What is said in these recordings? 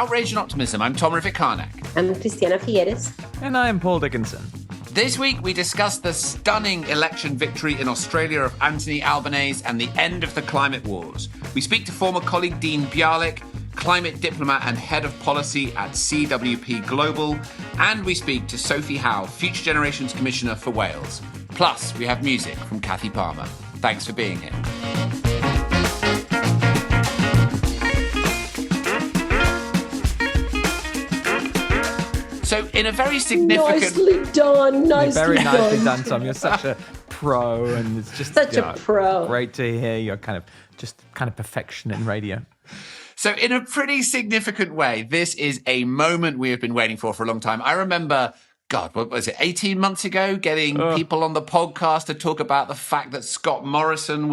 Outrage and Optimism. I'm Tom Rivik-Karnak. I'm Christiana Figueres. And I'm Paul Dickinson. This week we discuss the stunning election victory in Australia of Anthony Albanese and the end of the climate wars. We speak to former colleague Dean Bialek, climate diplomat and head of policy at CWP Global, and we speak to Sophie Howe, Future Generations Commissioner for Wales. Plus, we have music from Kathy Palmer. Thanks for being here. So, in a very significant... Nicely done. Very nicely done, Tom. You're such a pro, and it's just such a pro. Great to hear your kind of perfection in radio. So in a pretty significant way, this is a moment we have been waiting for a long time. I remember, God, what was it, 18 months ago, getting people on the podcast to talk about the fact that Scott Morrison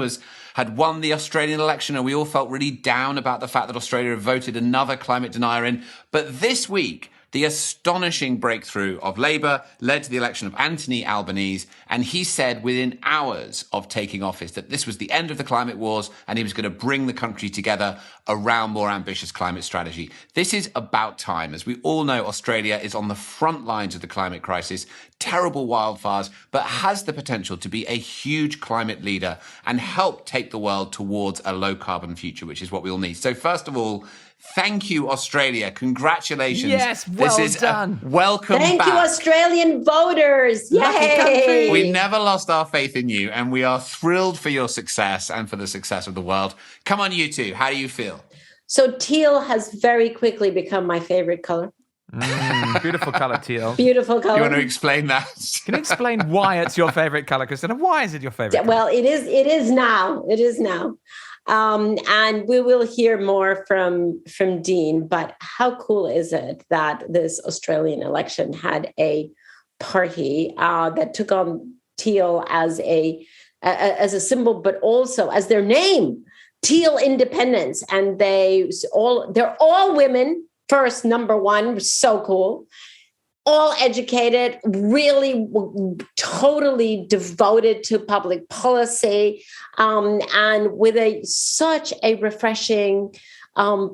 had won the Australian election, and we all felt really down about the fact that Australia had voted another climate denier in. But this week, the astonishing breakthrough of Labour led to the election of Anthony Albanese, and he said within hours of taking office that this was the end of the climate wars and he was going to bring the country together around more ambitious climate strategy. This is about time. As we all know, Australia is on the front lines of the climate crisis, terrible wildfires, but has the potential to be a huge climate leader and help take the world towards a low-carbon future, which is what we all need. So first of all, thank you, Australia. Congratulations. Yes, well done. Welcome back. Thank you, Australian voters. Yay! We never lost our faith in you, and we are thrilled for your success and for the success of the world. Come on, you two. How do you feel? So teal has very quickly become my favorite color. Beautiful color, teal. Beautiful color. You want to explain that? Can you explain why it's your favorite color, Christina? Why is it your favorite color? Well, it is now. It is now. And we will hear more from Dean, but how cool is it that this Australian election had a party that took on teal as a symbol, but also as their name, Teal Independence. And they're all women. First, number one, so cool. All educated, really totally devoted to public policy, and with such a refreshing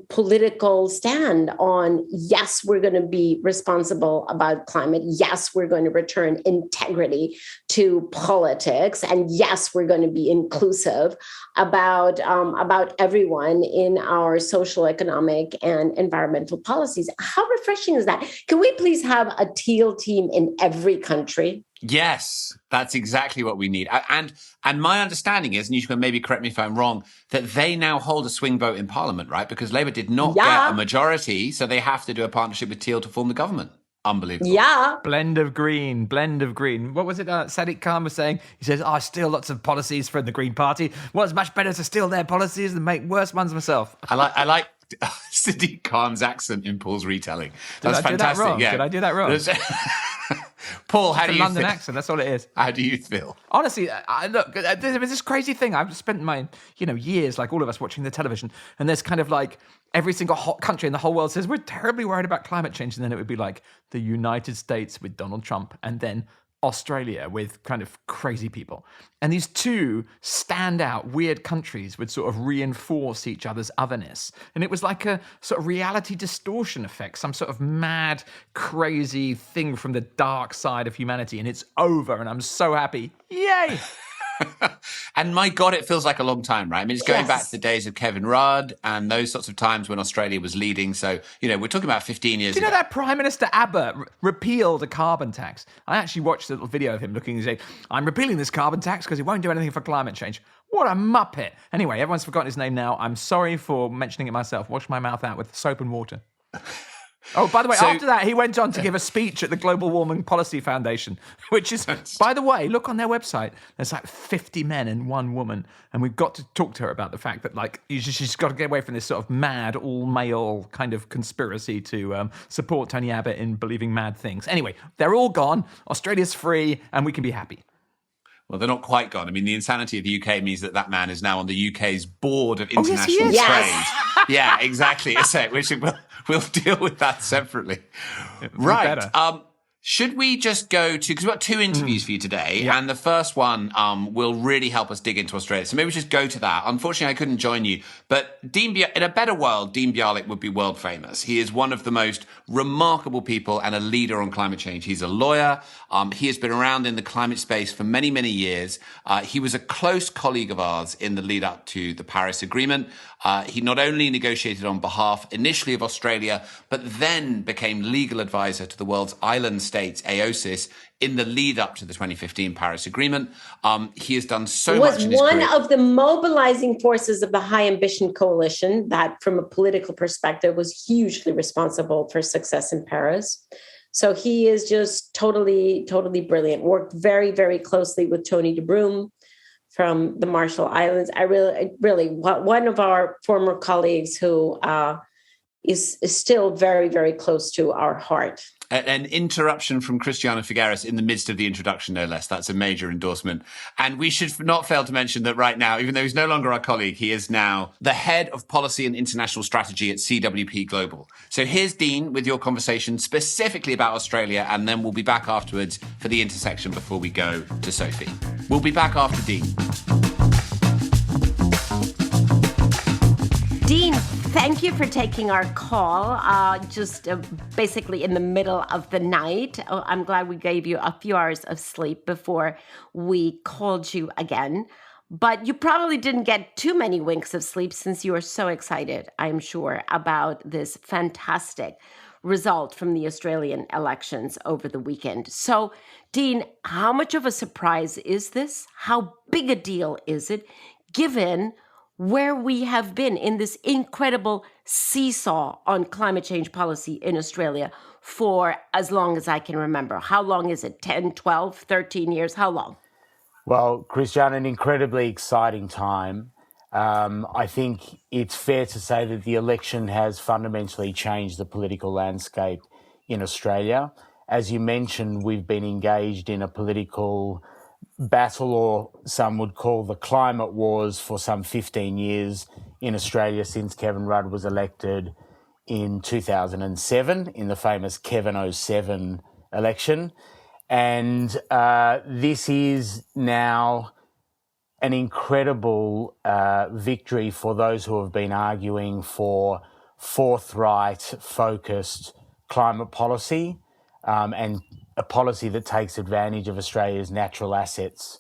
political stand on, yes, we're going to be responsible about climate. Yes, we're going to return integrity to politics. And yes, we're going to be inclusive about everyone in our social, economic, and environmental policies. How refreshing is that? Can we please have a teal team in every country? Yes, that's exactly what we need. And my understanding is, and you can maybe correct me if I'm wrong, that they now hold a swing vote in Parliament, right? Because Labour did not get a majority, so they have to do a partnership with Teal to form the government. Unbelievable. Yeah. Blend of green. What was it Sadiq Khan was saying? He says, I steal lots of policies from the Green Party. Well, it's much better to steal their policies than make worse ones myself. I like Sadiq Khan's accent in Paul's retelling. That's fantastic. Did I do that wrong? Paul, how do you feel? London accent, that's all it is. How do you feel? Honestly, look, there's this crazy thing. I've spent my, years, like all of us, watching the television, and there's kind of like every single hot country in the whole world says, we're terribly worried about climate change, and then it would be like the United States with Donald Trump, and then Australia with kind of crazy people. And these two standout weird countries would sort of reinforce each other's otherness. And it was like a sort of reality distortion effect, some sort of mad, crazy thing from the dark side of humanity. And it's over, and I'm so happy. Yay! And my God, it feels like a long time, right? I mean, it's going back to the days of Kevin Rudd and those sorts of times when Australia was leading. So, we're talking about 15 years ago. Do you know that Prime Minister Abbott repealed a carbon tax? I actually watched a little video of him looking and saying, I'm repealing this carbon tax because it won't do anything for climate change. What a muppet. Anyway, everyone's forgotten his name now. I'm sorry for mentioning it myself. Wash my mouth out with soap and water. Oh, by the way, after that, he went on to give a speech at the Global Warming Policy Foundation, which is, by the way, look on their website. There's like 50 men and one woman. And we've got to talk to her about the fact that, like, she's got to get away from this sort of mad, all-male kind of conspiracy to support Tony Abbott in believing mad things. Anyway, they're all gone. Australia's free, and we can be happy. Well, they're not quite gone. I mean, the insanity of the UK means that man is now on the UK's board of international trade. Yes. Yeah, exactly. Which we'll deal with that separately. Right. Should we just go to, because we've got two interviews for you today, and the first one will really help us dig into Australia. So maybe we just go to that. Unfortunately, I couldn't join you, but in a better world, Dean Bialek would be world famous. He is one of the most remarkable people and a leader on climate change. He's a lawyer. He has been around in the climate space for many, many years. He was a close colleague of ours in the lead up to the Paris Agreement. He not only negotiated on behalf initially of Australia, but then became legal advisor to the world's island states, AOSIS, in the lead up to the 2015 Paris Agreement. He has done so much in his career. Was one of the mobilizing forces of the High Ambition Coalition that, from a political perspective, was hugely responsible for success in Paris. So he is just totally, totally brilliant. Worked very, very closely with Tony de Bruym from the Marshall Islands. I really, one of our former colleagues who is still very, very close to our heart. An interruption from Christiana Figueres in the midst of the introduction, no less. That's a major endorsement. And we should not fail to mention that right now, even though he's no longer our colleague, he is now the head of policy and international strategy at CWP Global. So here's Dean with your conversation specifically about Australia, and then we'll be back afterwards for the intersection before we go to Sophie. We'll be back after Dean. Dean, thank you for taking our call, basically in the middle of the night. I'm glad we gave you a few hours of sleep before we called you again. But you probably didn't get too many winks of sleep since you were so excited, I'm sure, about this fantastic result from the Australian elections over the weekend. So, Dean, how much of a surprise is this? How big a deal is it, given where we have been in this incredible seesaw on climate change policy in Australia for as long as I can remember? How long is it? 10, 12, 13 years? How long? Well, Christian, an incredibly exciting time. I think it's fair to say that the election has fundamentally changed the political landscape in Australia. As you mentioned, we've been engaged in a political battle, or some would call the climate wars, for some 15 years in Australia since Kevin Rudd was elected in 2007 in the famous Kevin 07 election. And this is now an incredible victory for those who have been arguing for forthright, focused climate policy and a policy that takes advantage of Australia's natural assets.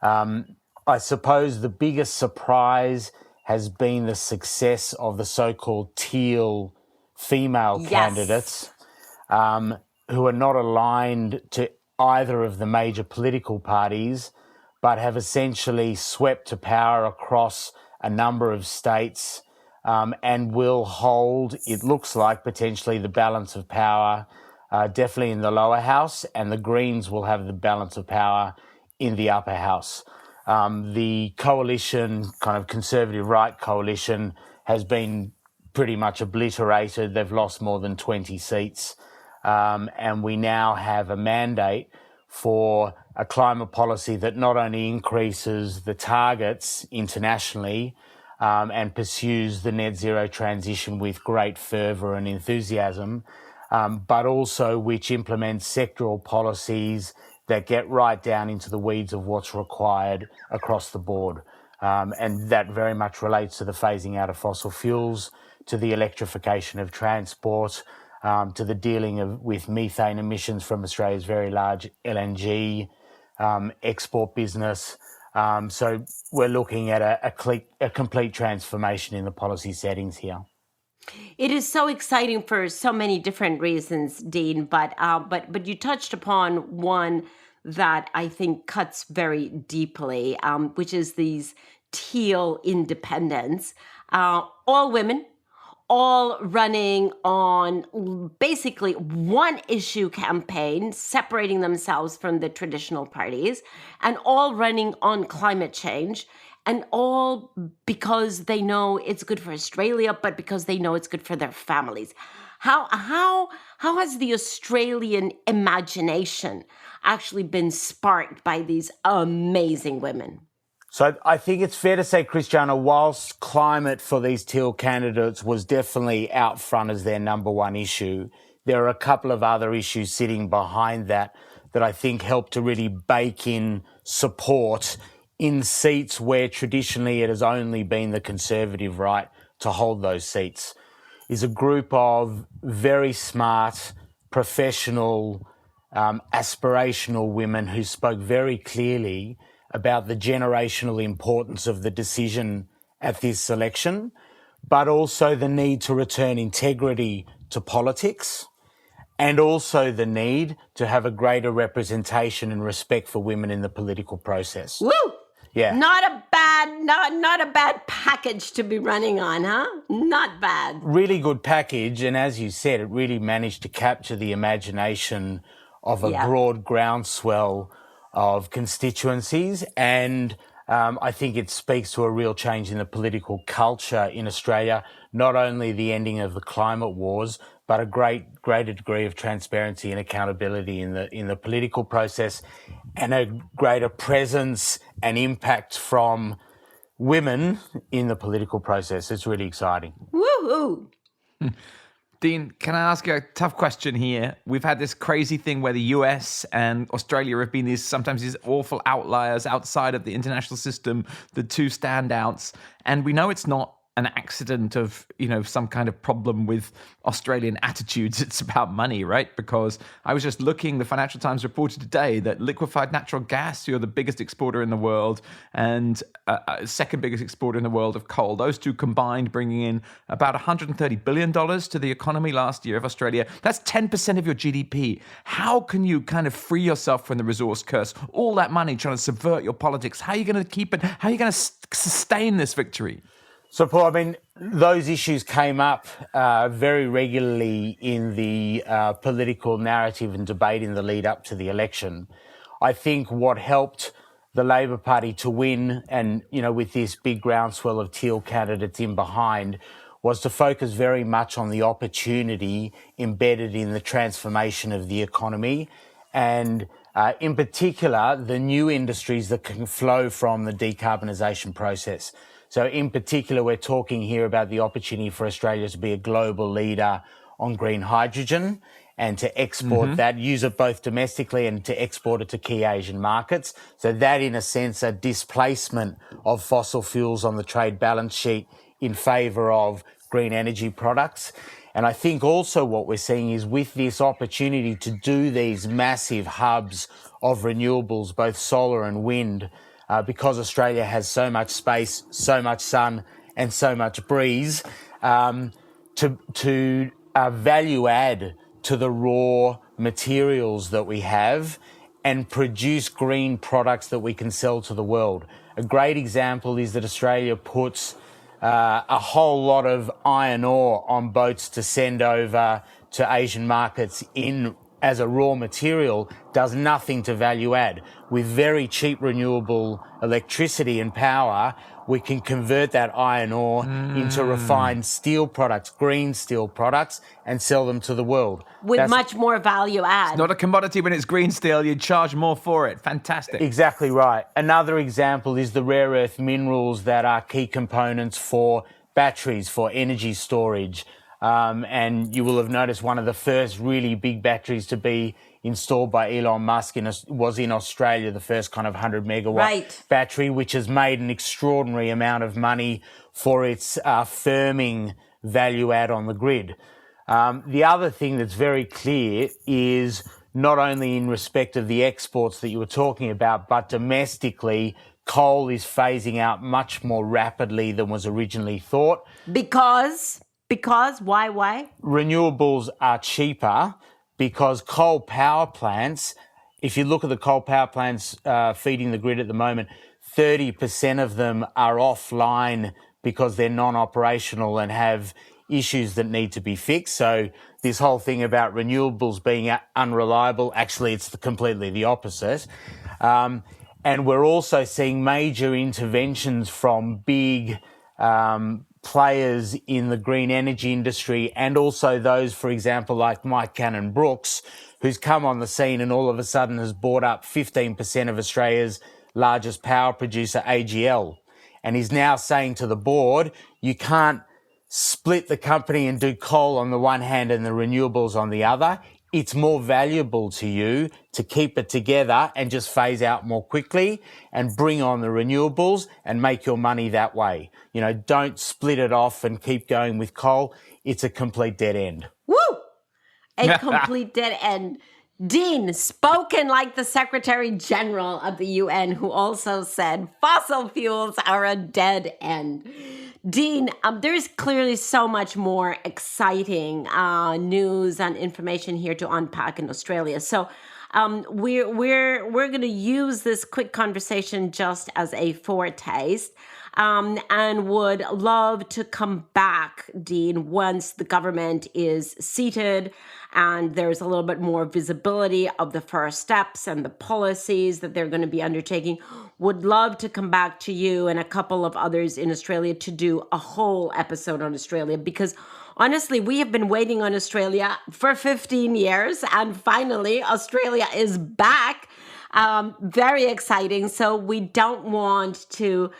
I suppose the biggest surprise has been the success of the so-called teal female candidates who are not aligned to either of the major political parties, but have essentially swept to power across a number of states and will hold, it looks like, potentially the balance of power definitely in the lower house, and the Greens will have the balance of power in the upper house. The coalition, kind of conservative right coalition, has been pretty much obliterated. They've lost more than 20 seats. And we now have a mandate for a climate policy that not only increases the targets internationally and pursues the net zero transition with great fervour and enthusiasm, but also which implements sectoral policies that get right down into the weeds of what's required across the board. And that very much relates to the phasing out of fossil fuels, to the electrification of transport, to the dealing with methane emissions from Australia's very large LNG export business. So we're looking at a complete transformation in the policy settings here. It is so exciting for so many different reasons, Dean, but you touched upon one that I think cuts very deeply, which is these teal independents, all women, all running on basically one issue campaign, separating themselves from the traditional parties, and all running on climate change. And all because they know it's good for Australia, but because they know it's good for their families. How has the Australian imagination actually been sparked by these amazing women? So I think it's fair to say, Christiana, whilst climate for these teal candidates was definitely out front as their number one issue, there are a couple of other issues sitting behind that I think help to really bake in support in seats where traditionally it has only been the Conservative right to hold those seats, is a group of very smart, professional, aspirational women who spoke very clearly about the generational importance of the decision at this election, but also the need to return integrity to politics, and also the need to have a greater representation and respect for women in the political process. Woo! Yeah. Not a bad package to be running on, huh? Not bad. Really good package, and as you said, it really managed to capture the imagination of a broad groundswell of constituencies, and I think it speaks to a real change in the political culture in Australia, not only the ending of the climate wars, but a greater degree of transparency and accountability in the political process, and a greater presence and impact from women in the political process. It's really exciting. Woohoo! Dean, can I ask you a tough question here? We've had this crazy thing where the US and Australia have been sometimes these awful outliers outside of the international system, the two standouts. And we know it's not an accident of, some kind of problem with Australian attitudes. It's about money, right? Because I was just looking, the Financial Times reported today that liquefied natural gas, you're the biggest exporter in the world and second biggest exporter in the world of coal. Those two combined bringing in about $130 billion to the economy last year of Australia. That's 10% of your GDP. How can you kind of free yourself from the resource curse? All that money trying to subvert your politics. How are you going to keep it? How are you going to sustain this victory? So, Paul, those issues came up very regularly in the political narrative and debate in the lead up to the election. I think what helped the Labor Party to win, and, with this big groundswell of teal candidates in behind, was to focus very much on the opportunity embedded in the transformation of the economy and, in particular, the new industries that can flow from the decarbonisation process. So in particular, we're talking here about the opportunity for Australia to be a global leader on green hydrogen and to export that, use it both domestically and to export it to key Asian markets. So that, in a sense, a displacement of fossil fuels on the trade balance sheet in favour of green energy products. And I think also what we're seeing is with this opportunity to do these massive hubs of renewables, both solar and wind, because Australia has so much space, so much sun and so much breeze, to value add to the raw materials that we have and produce green products that we can sell to the world. A great example is that Australia puts a whole lot of iron ore on boats to send over to Asian markets as a raw material, does nothing to value add. With very cheap renewable electricity and power, we can convert that iron ore into refined steel products, green steel products, and sell them to the world. With much more value add. It's not a commodity when it's green steel. You charge more for it. Fantastic. Exactly right. Another example is the rare earth minerals that are key components for batteries, for energy storage. And you will have noticed one of the first really big batteries to be installed by Elon Musk was in Australia, the first kind of 100 megawatt battery, which has made an extraordinary amount of money for its firming value add on the grid. The other thing that's very clear is not only in respect of the exports that you were talking about, but domestically, coal is phasing out much more rapidly than was originally thought. Because why? Renewables are cheaper because coal power plants, if you look at the coal power plants feeding the grid at the moment, 30% of them are offline because they're non-operational and have issues that need to be fixed. So this whole thing about renewables being unreliable, actually it's completely the opposite. And we're also seeing major interventions from big players in the green energy industry, and also those, for example, like Mike Cannon-Brookes, who's come on the scene and all of a sudden has bought up 15% of Australia's largest power producer, AGL. And he's now saying to the board, you can't split the company and do coal on the one hand and the renewables on the other, it's more valuable to you to keep it together and just phase out more quickly and bring on the renewables and make your money that way. You know, don't split it off and keep going with coal. It's a complete dead end. Woo! A complete dead end. Dean, spoken like the Secretary General of the UN, who also said fossil fuels are a dead end. Dean, there's clearly so much more exciting news and information here to unpack in Australia. So we're going to use this quick conversation just as a foretaste. And would love to come back, Dean, once the government is seated and there's a little bit more visibility of the first steps and the policies that they're going to be undertaking. Would love to come back to you and a couple of others in Australia to do a whole episode on Australia, because honestly, we have been waiting on Australia for 15 years, and finally Australia is back. Very exciting. So we don't want to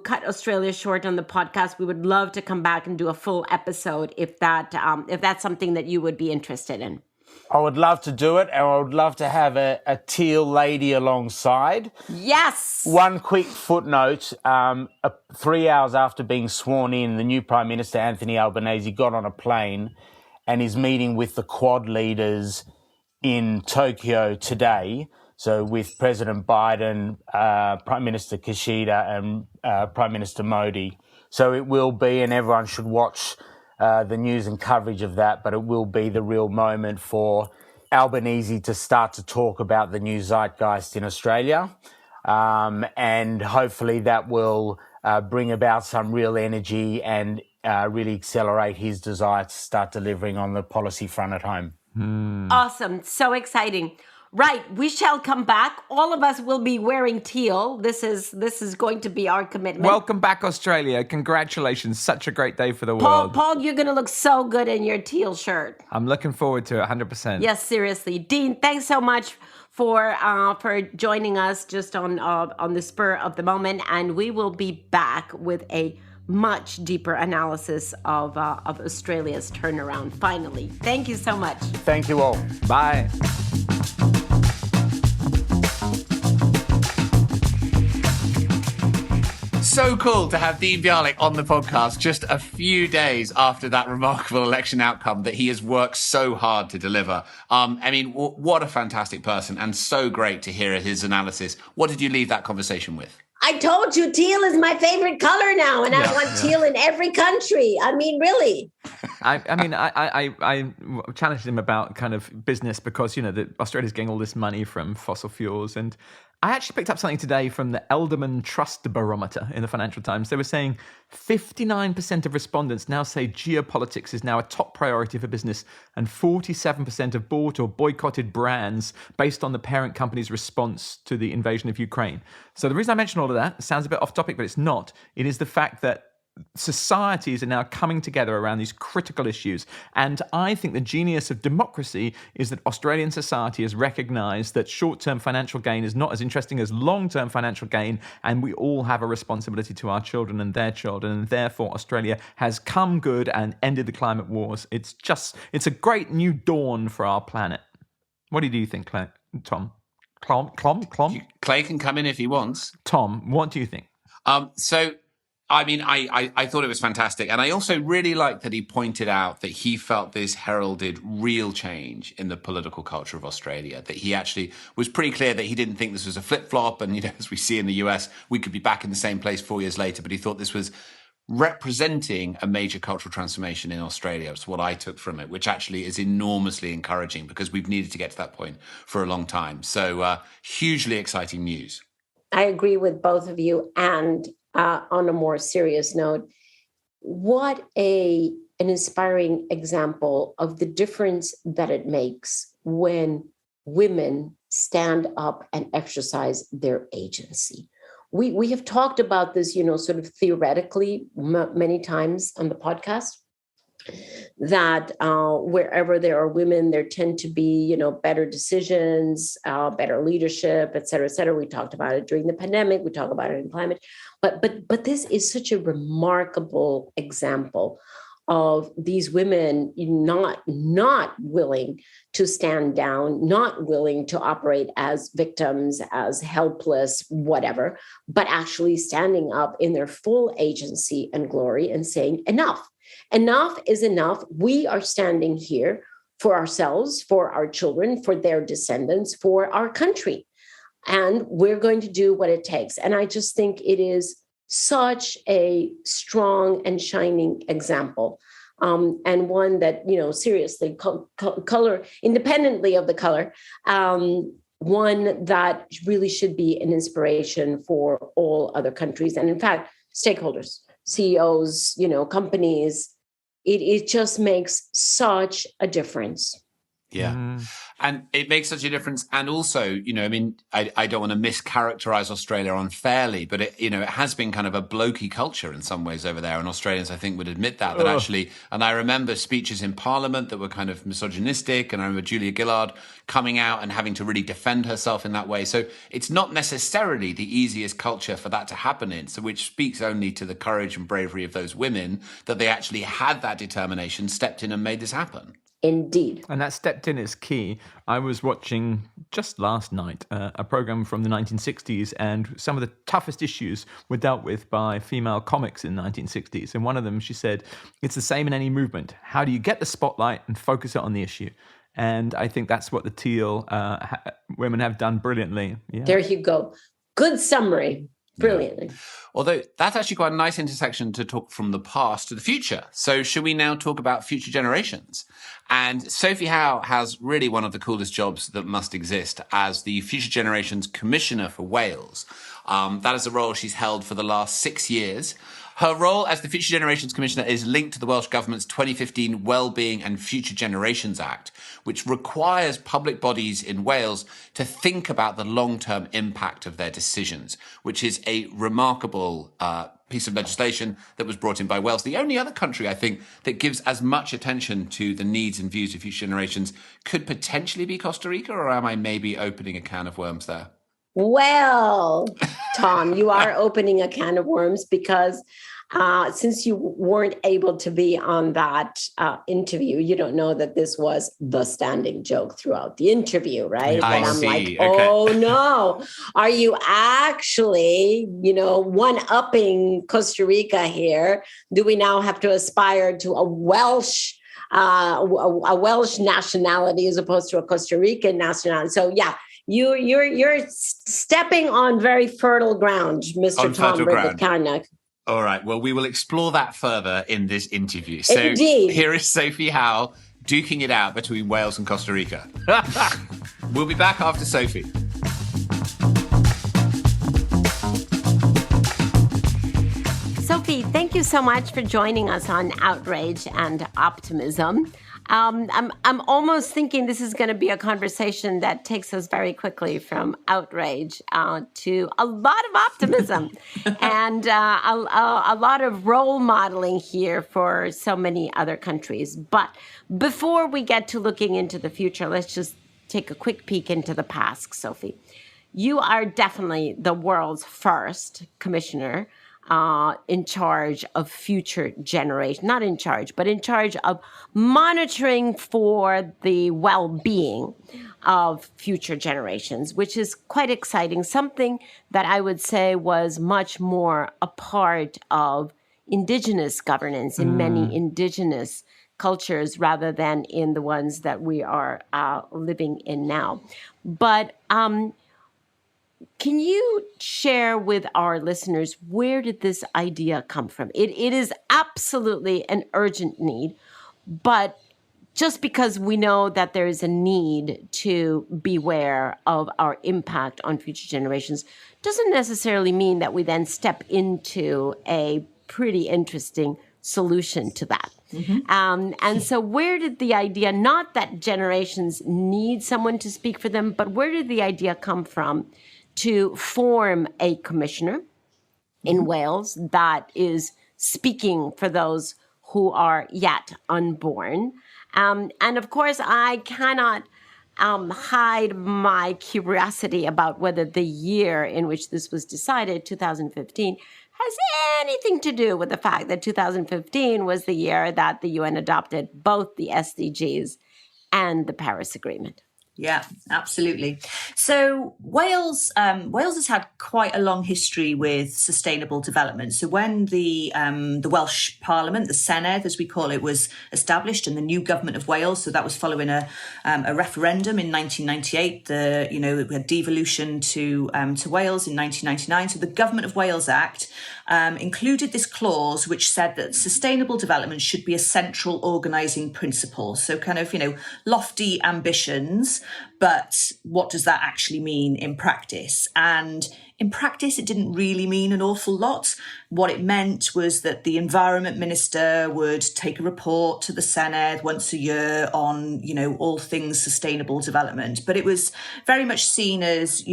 cut Australia short on the podcast. We would love to come back and do a full episode if that's something that you would be interested in. I would love to do it, and I would love to have a teal lady alongside. Yes. One quick footnote, 3 hours after being sworn in, the new Prime Minister, Anthony Albanese, got on a plane and is meeting with the Quad leaders in Tokyo today. So with President Biden, Prime Minister Kishida and Prime Minister Modi. So it will be, and everyone should watch the news and coverage of that, but it will be the real moment for Albanese to start to talk about the new zeitgeist in Australia. And hopefully that will bring about some real energy and really accelerate his desire to start delivering on the policy front at home. Awesome. So exciting. Right. We shall come back. All of us will be wearing teal. This is going to be our commitment. Welcome back, Australia. Congratulations. Such a great day for the world. Paul, you're going to look so good in your teal shirt. I'm looking forward to it, 100%. Yes, seriously. Dean, thanks so much for joining us just on the spur of the moment. And we will be back with a much deeper analysis of Australia's turnaround, finally. Thank you so much. Thank you all. Bye. So cool to have Dean Bialek on the podcast just a few days after that remarkable election outcome that he has worked so hard to deliver. I mean, what a fantastic person, and so great to hear his analysis. What did you leave that conversation with? I told you teal is my favorite color now, and I want teal in every country. I mean, really. I challenged him about kind of business because, you know, Australia's getting all this money from fossil fuels. And I actually picked up something today from the Elderman Trust Barometer in the Financial Times. They were saying 59% of respondents now say geopolitics is now a top priority for business, and 47% have bought or boycotted brands based on the parent company's response to the invasion of Ukraine. So the reason I mention all of that, it sounds a bit off topic, but it's not. It is the fact that societies are now coming together around these critical issues. And I think the genius of democracy is that Australian society has recognised that short-term financial gain is not as interesting as long-term financial gain, and we all have a responsibility to our children and their children, and therefore Australia has come good and ended the climate wars. It's a great new dawn for our planet. What do you think, Tom? Clom? Clay can come in if he wants. Tom, what do you think? I mean, I thought it was fantastic. And I also really liked that he pointed out that he felt this heralded real change in the political culture of Australia, that he actually was pretty clear that he didn't think this was a flip-flop. And, you know, as we see in the US, we could be back in the same place 4 years later. But he thought this was representing a major cultural transformation in Australia. It's what I took from it, which actually is enormously encouraging because we've needed to get to that point for a long time. So hugely exciting news. I agree with both of you. And on a more serious note, what an inspiring example of the difference that it makes when women stand up and exercise their agency. We have talked about this, you know, sort of theoretically many times on the podcast, that wherever there are women, there tend to be, better decisions, better leadership, et cetera, et cetera. We talked about it during the pandemic. We talk about it in climate. But this is such a remarkable example of these women not willing to stand down, not willing to operate as victims, as helpless, whatever, but actually standing up in their full agency and glory and saying, enough. Enough is enough. We are standing here for ourselves, for our children, for their descendants, for our country. And we're going to do what it takes. And I just think it is such a strong and shining example. And one that, seriously, color, independently of the color, one that really should be an inspiration for all other countries. And in fact, stakeholders, CEOs, companies, it just makes such a difference. Yeah. And it makes such a difference. And also, I don't want to mischaracterize Australia unfairly, but it has been kind of a blokey culture in some ways over there. And Australians, I think, would admit that actually. And I remember speeches in Parliament that were kind of misogynistic. And I remember Julia Gillard coming out and having to really defend herself in that way. So it's not necessarily the easiest culture for that to happen in. So which speaks only to the courage and bravery of those women that they actually had that determination, stepped in and made this happen. Indeed. And that stepped in is key. I was watching just last night a program from the 1960s, and some of the toughest issues were dealt with by female comics in the 1960s. And one of them, she said, it's the same in any movement. How do you get the spotlight and focus it on the issue? And I think that's what the teal women have done brilliantly. Yeah. There you go. Good summary. Brilliantly. Yeah. Although that's actually quite a nice intersection to talk from the past to the future. So should we now talk about future generations? And Sophie Howe has really one of the coolest jobs that must exist as the Future Generations Commissioner for Wales. That is a role she's held for the last 6 years. Her role as the Future Generations Commissioner is linked to the Welsh Government's 2015 Wellbeing and Future Generations Act, which requires public bodies in Wales to think about the long-term impact of their decisions, which is a remarkable piece of legislation that was brought in by Wales. The only other country, I think, that gives as much attention to the needs and views of future generations could potentially be Costa Rica, or am I maybe opening a can of worms there? Well, Tom, you are opening a can of worms because since you weren't able to be on that interview, you don't know that this was the standing joke throughout the interview, right? I I'm see. like, Okay. oh no, are you actually, one-upping Costa Rica here? Do we now have to aspire to a Welsh nationality as opposed to a Costa Rican nationality? So yeah. You're stepping on very fertile ground, Mr. Tom Ribbett-Carnac. All right. Well, we will explore that further in this interview. So Indeed. Here is Sophie Howe duking it out between Wales and Costa Rica. We'll be back after Sophie. Sophie, thank you so much for joining us on Outrage and Optimism. I'm almost thinking this is going to be a conversation that takes us very quickly from outrage to a lot of optimism and a lot of role modeling here for so many other countries. But before we get to looking into the future, let's just take a quick peek into the past, Sophie. You are definitely the world's first commissioner in charge of future generation, not in charge, but in charge of monitoring for the well-being of future generations, which is quite exciting. Something that I would say was much more a part of indigenous governance in many indigenous cultures rather than in the ones that we are living in now. But can you share with our listeners, where did this idea come from? It is absolutely an urgent need, but just because we know that there is a need to beware of our impact on future generations doesn't necessarily mean that we then step into a pretty interesting solution to that. Mm-hmm. And so where did the idea, not that generations need someone to speak for them, but where did the idea come from to form a commissioner in Wales that is speaking for those who are yet unborn. And of course, I cannot hide my curiosity about whether the year in which this was decided, 2015, has anything to do with the fact that 2015 was the year that the UN adopted both the SDGs and the Paris Agreement. Yeah, absolutely. So Wales has had quite a long history with sustainable development. So when the Welsh Parliament, the Senedd, as we call it, was established, and the new government of Wales, so that was following a referendum in 1998. We had devolution to Wales in 1999. So the Government of Wales Act included this clause which said that sustainable development should be a central organising principle. So kind of, lofty ambitions, but what does that actually mean in practice? And in practice, it didn't really mean an awful lot. What it meant was that the Environment Minister would take a report to the Senedd once a year on, all things sustainable development. But it was very much seen as,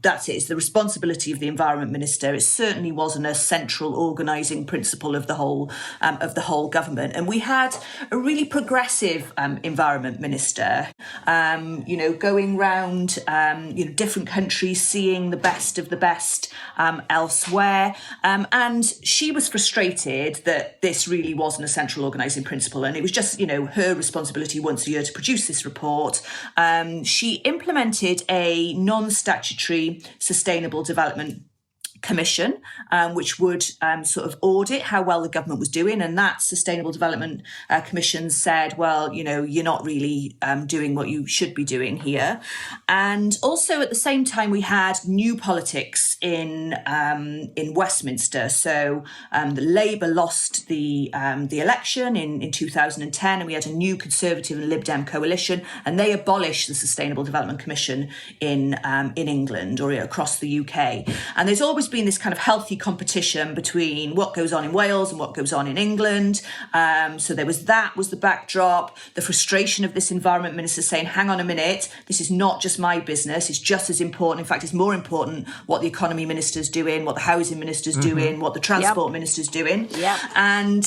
that's it, it's the responsibility of the Environment Minister. It certainly wasn't a central organising principle of the whole government. And we had a really progressive Environment Minister, going round, different countries, seeing the best of the best elsewhere. And she was frustrated that this really wasn't a central organising principle. And it was just, her responsibility once a year to produce this report. She implemented a non-statutory sustainable development commission, which would sort of audit how well the government was doing. And that Sustainable Development Commission said, well, you're not really doing what you should be doing here. And also at the same time, we had new politics in Westminster. So the Labour lost the election in 2010, and we had a new Conservative and Lib Dem coalition, and they abolished the Sustainable Development Commission in England or across the UK. And there's always been this kind of healthy competition between what goes on in Wales and what goes on in England. So there was the backdrop, the frustration of this Environment Minister saying, hang on a minute, this is not just my business, it's just as important. In fact, it's more important what the Economy Minister's doing, what the Housing Minister's doing, what the Transport Minister's doing. Yep. And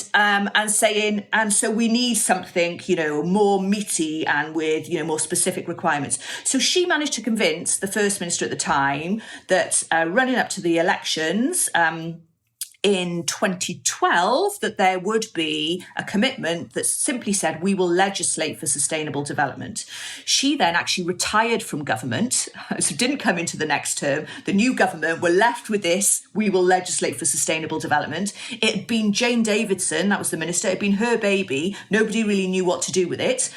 saying, and so we need something, more meaty and with, more specific requirements. So she managed to convince the First Minister at the time that running up to the elections in 2012 that there would be a commitment that simply said, we will legislate for sustainable development. She then actually retired from government, so didn't come into the next term. The new government were left with this, we will legislate for sustainable development. It had been Jane Davidson, that was the minister, it had been her baby. Nobody really knew what to do with it.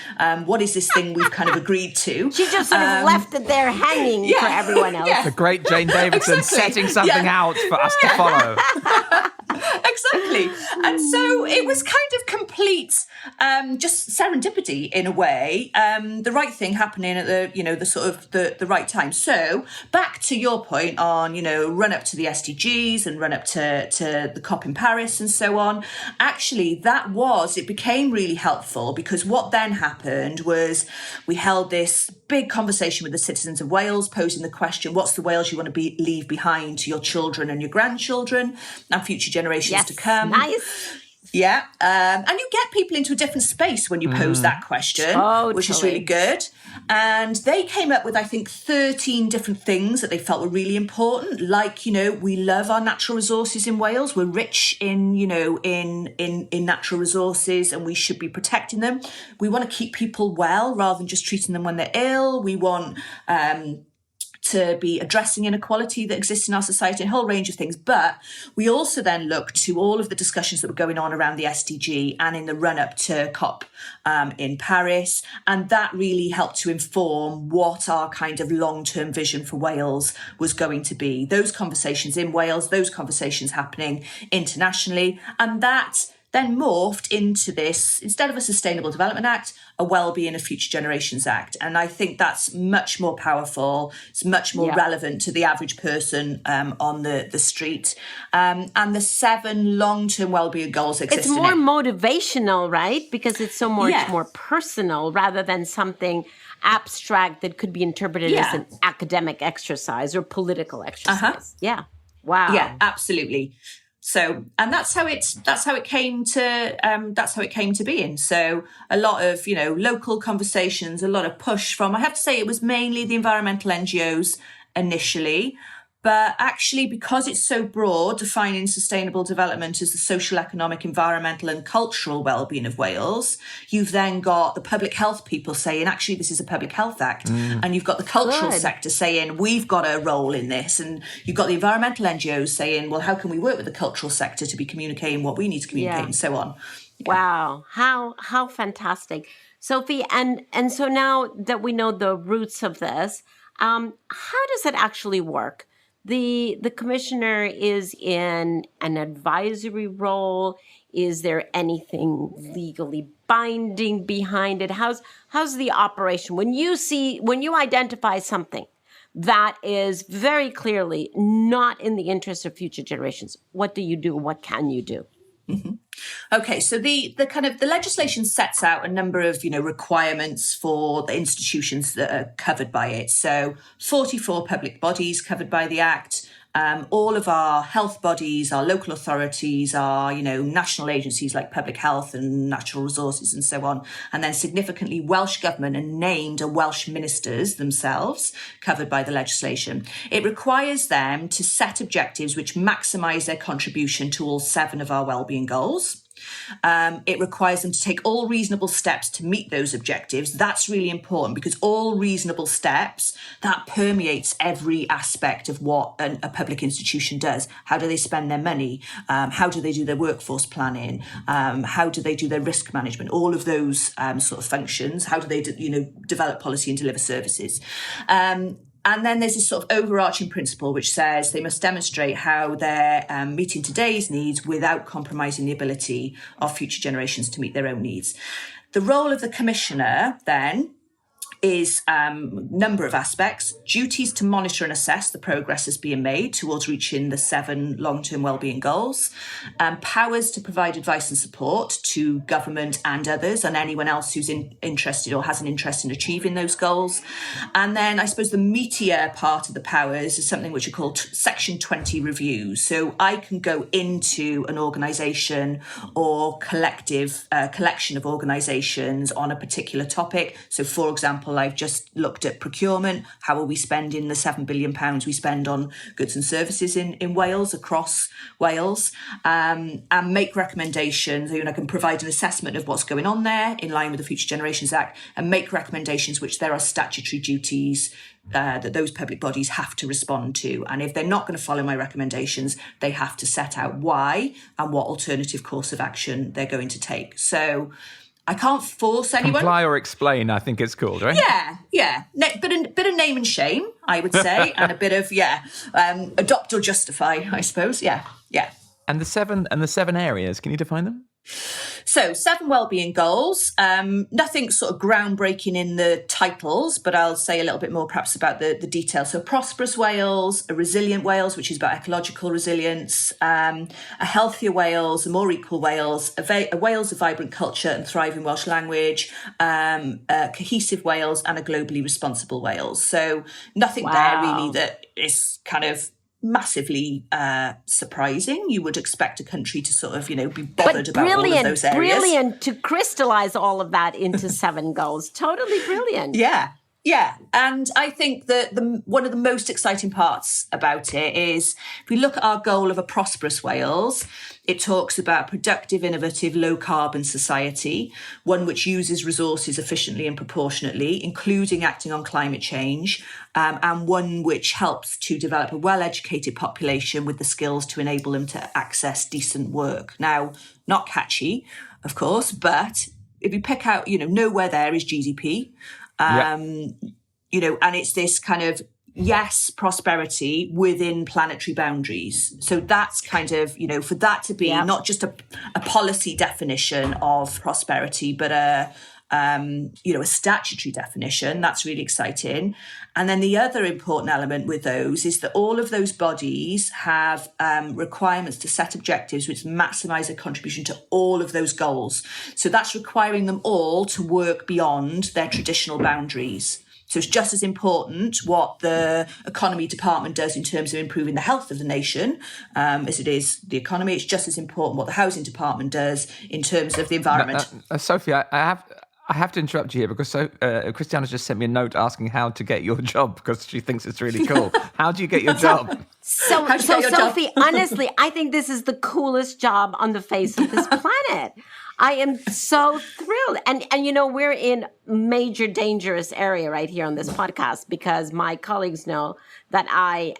What is this thing we've kind of agreed to? She just sort of left it there hanging for everyone else. The great Jane Davidson setting something out for us to follow. Exactly. And so it was kind of complete just serendipity in a way, the right thing happening at the right time. So back to your point on, run up to the SDGs and run up to the COP in Paris and so on. Actually, it became really helpful because what then happened was we held this big conversation with the citizens of Wales, posing the question, what's the Wales you want to leave behind to your children and your grandchildren and future generations to come? Nice. Yeah. And you get people into a different space when you pose that question, which is really good. And they came up with, I think, 13 different things that they felt were really important. Like, we love our natural resources in Wales. We're rich in natural resources and we should be protecting them. We want to keep people well rather than just treating them when they're ill. We want to be addressing inequality that exists in our society, and a whole range of things. But we also then look to all of the discussions that were going on around the SDG and in the run-up to COP in Paris. And that really helped to inform what our kind of long-term vision for Wales was going to be. Those conversations in Wales, those conversations happening internationally. And that then morphed into this, instead of a Sustainable Development Act, a Wellbeing of Future Generations Act. And I think that's much more powerful. It's much more relevant to the average person on the street. And the 7 long-term wellbeing goals exist. It's more motivational, right? Because it's so much more personal rather than something abstract that could be interpreted as an academic exercise or political exercise. Yeah. Wow. Yeah, absolutely. So, and that's how it came to being. So a lot of, local conversations, a lot of push from, I have to say it was mainly the environmental NGOs initially, but actually because it's so broad, defining sustainable development as the social, economic, environmental and cultural well-being of Wales, you've then got the public health people saying, actually, this is a public health act. And you've got the cultural sector saying, we've got a role in this. And you've got the environmental NGOs saying, well, how can we work with the cultural sector to be communicating what we need to communicate and so on. Wow. How fantastic. Sophie, and so now that we know the roots of this, how does it actually work? The commissioner is in an advisory role. Is there anything legally binding behind it? How's the operation? When you identify something that is very clearly not in the interest of future generations, what do you do? What can you do? Mm-hmm. Okay, so the legislation sets out a number of requirements for the institutions that are covered by it. So 44 public bodies covered by the Act. All of our health bodies, our local authorities, our national agencies like Public Health and Natural Resources and so on, and then significantly Welsh Government and named are Welsh ministers themselves covered by the legislation. It requires them to set objectives which maximise their contribution to all 7 of our wellbeing goals. It requires them to take all reasonable steps to meet those objectives. That's really important because all reasonable steps, that permeates every aspect of what a public institution does. How do they spend their money? How do they do their workforce planning? How do they do their risk management? All of those sort of functions. How do they develop policy and deliver services? And then there's this sort of overarching principle which says they must demonstrate how they're meeting today's needs without compromising the ability of future generations to meet their own needs. The role of the commissioner then is a number of aspects: duties to monitor and assess the progress that's being made towards reaching the 7 long-term wellbeing goals, powers to provide advice and support to government and others and anyone else who's interested or has an interest in achieving those goals. And then I suppose the meatier part of the powers is something which are called Section 20 reviews. So I can go into an organisation or collection of organisations on a particular topic. So for example, I've just looked at procurement. How are we spending the £7 billion we spend on goods and services in Wales, across Wales, and make recommendations. I can provide an assessment of what's going on there in line with the Future Generations Act and make recommendations which there are statutory duties that those public bodies have to respond to. And if they're not going to follow my recommendations, they have to set out why and what alternative course of action they're going to take. So I can't force anyone. Comply or explain, I think it's called, right? Yeah. Bit of name and shame, I would say, and a bit of, adopt or justify, I suppose. Yeah. And the seven areas, can you define them? So 7 wellbeing goals, nothing sort of groundbreaking in the titles, but I'll say a little bit more perhaps about the details. So prosperous Wales, a resilient Wales, which is about ecological resilience, a healthier Wales, a more equal Wales, a Wales of vibrant culture and thriving Welsh language, a cohesive Wales and a globally responsible Wales. So nothing there really that is kind of massively surprising. You would expect a country to sort of, be bothered about all of those areas. Brilliant to crystallize all of that into 7 goals. Totally brilliant. Yeah. And I think that one of the most exciting parts about it is if we look at our goal of a prosperous Wales, it talks about productive, innovative, low carbon society, one which uses resources efficiently and proportionately, including acting on climate change, and one which helps to develop a well-educated population with the skills to enable them to access decent work. Now, not catchy, of course, but if you pick out, nowhere there is GDP. And it's this kind of, prosperity within planetary boundaries. So that's kind of, for that to be not just a policy definition of prosperity, but a statutory definition, that's really exciting. And then the other important element with those is that all of those bodies have requirements to set objectives which maximise their contribution to all of those goals. So that's requiring them all to work beyond their traditional boundaries. So it's just as important what the economy department does in terms of improving the health of the nation as it is the economy. It's just as important what the housing department does in terms of the environment. Sophie, I have to interrupt you here because Christiana just sent me a note asking how to get your job because she thinks it's really cool. How do you get your job? So Sophie, honestly, I think this is the coolest job on the face of this planet. I am so thrilled. And we're in major dangerous area right here on this podcast because my colleagues know that I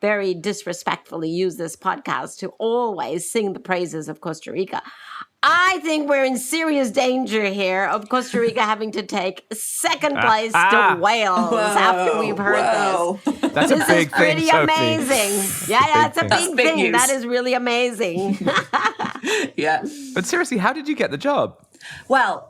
very disrespectfully use this podcast to always sing the praises of Costa Rica. I think we're in serious danger here of Costa Rica having to take second place to Wales after we've heard this. That's a big thing, pretty Sophie. amazing. Yeah, it's a big thing. News. That is really amazing. Yeah. But seriously, how did you get the job? Well,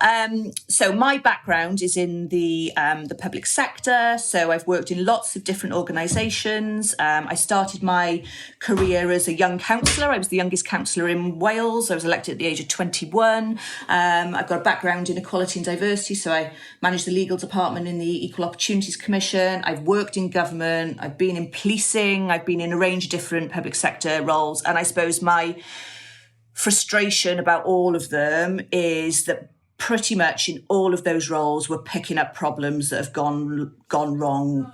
so my background is in the public sector. So I've worked in lots of different organisations. I started my career as a young councillor. I was the youngest councillor in Wales. I was elected at the age of 21. I've got a background in equality and diversity. So I managed the legal department in the Equal Opportunities Commission. I've worked in government. I've been in policing. I've been in a range of different public sector roles. And I suppose my frustration about all of them is that pretty much in all of those roles we're picking up problems that have gone wrong,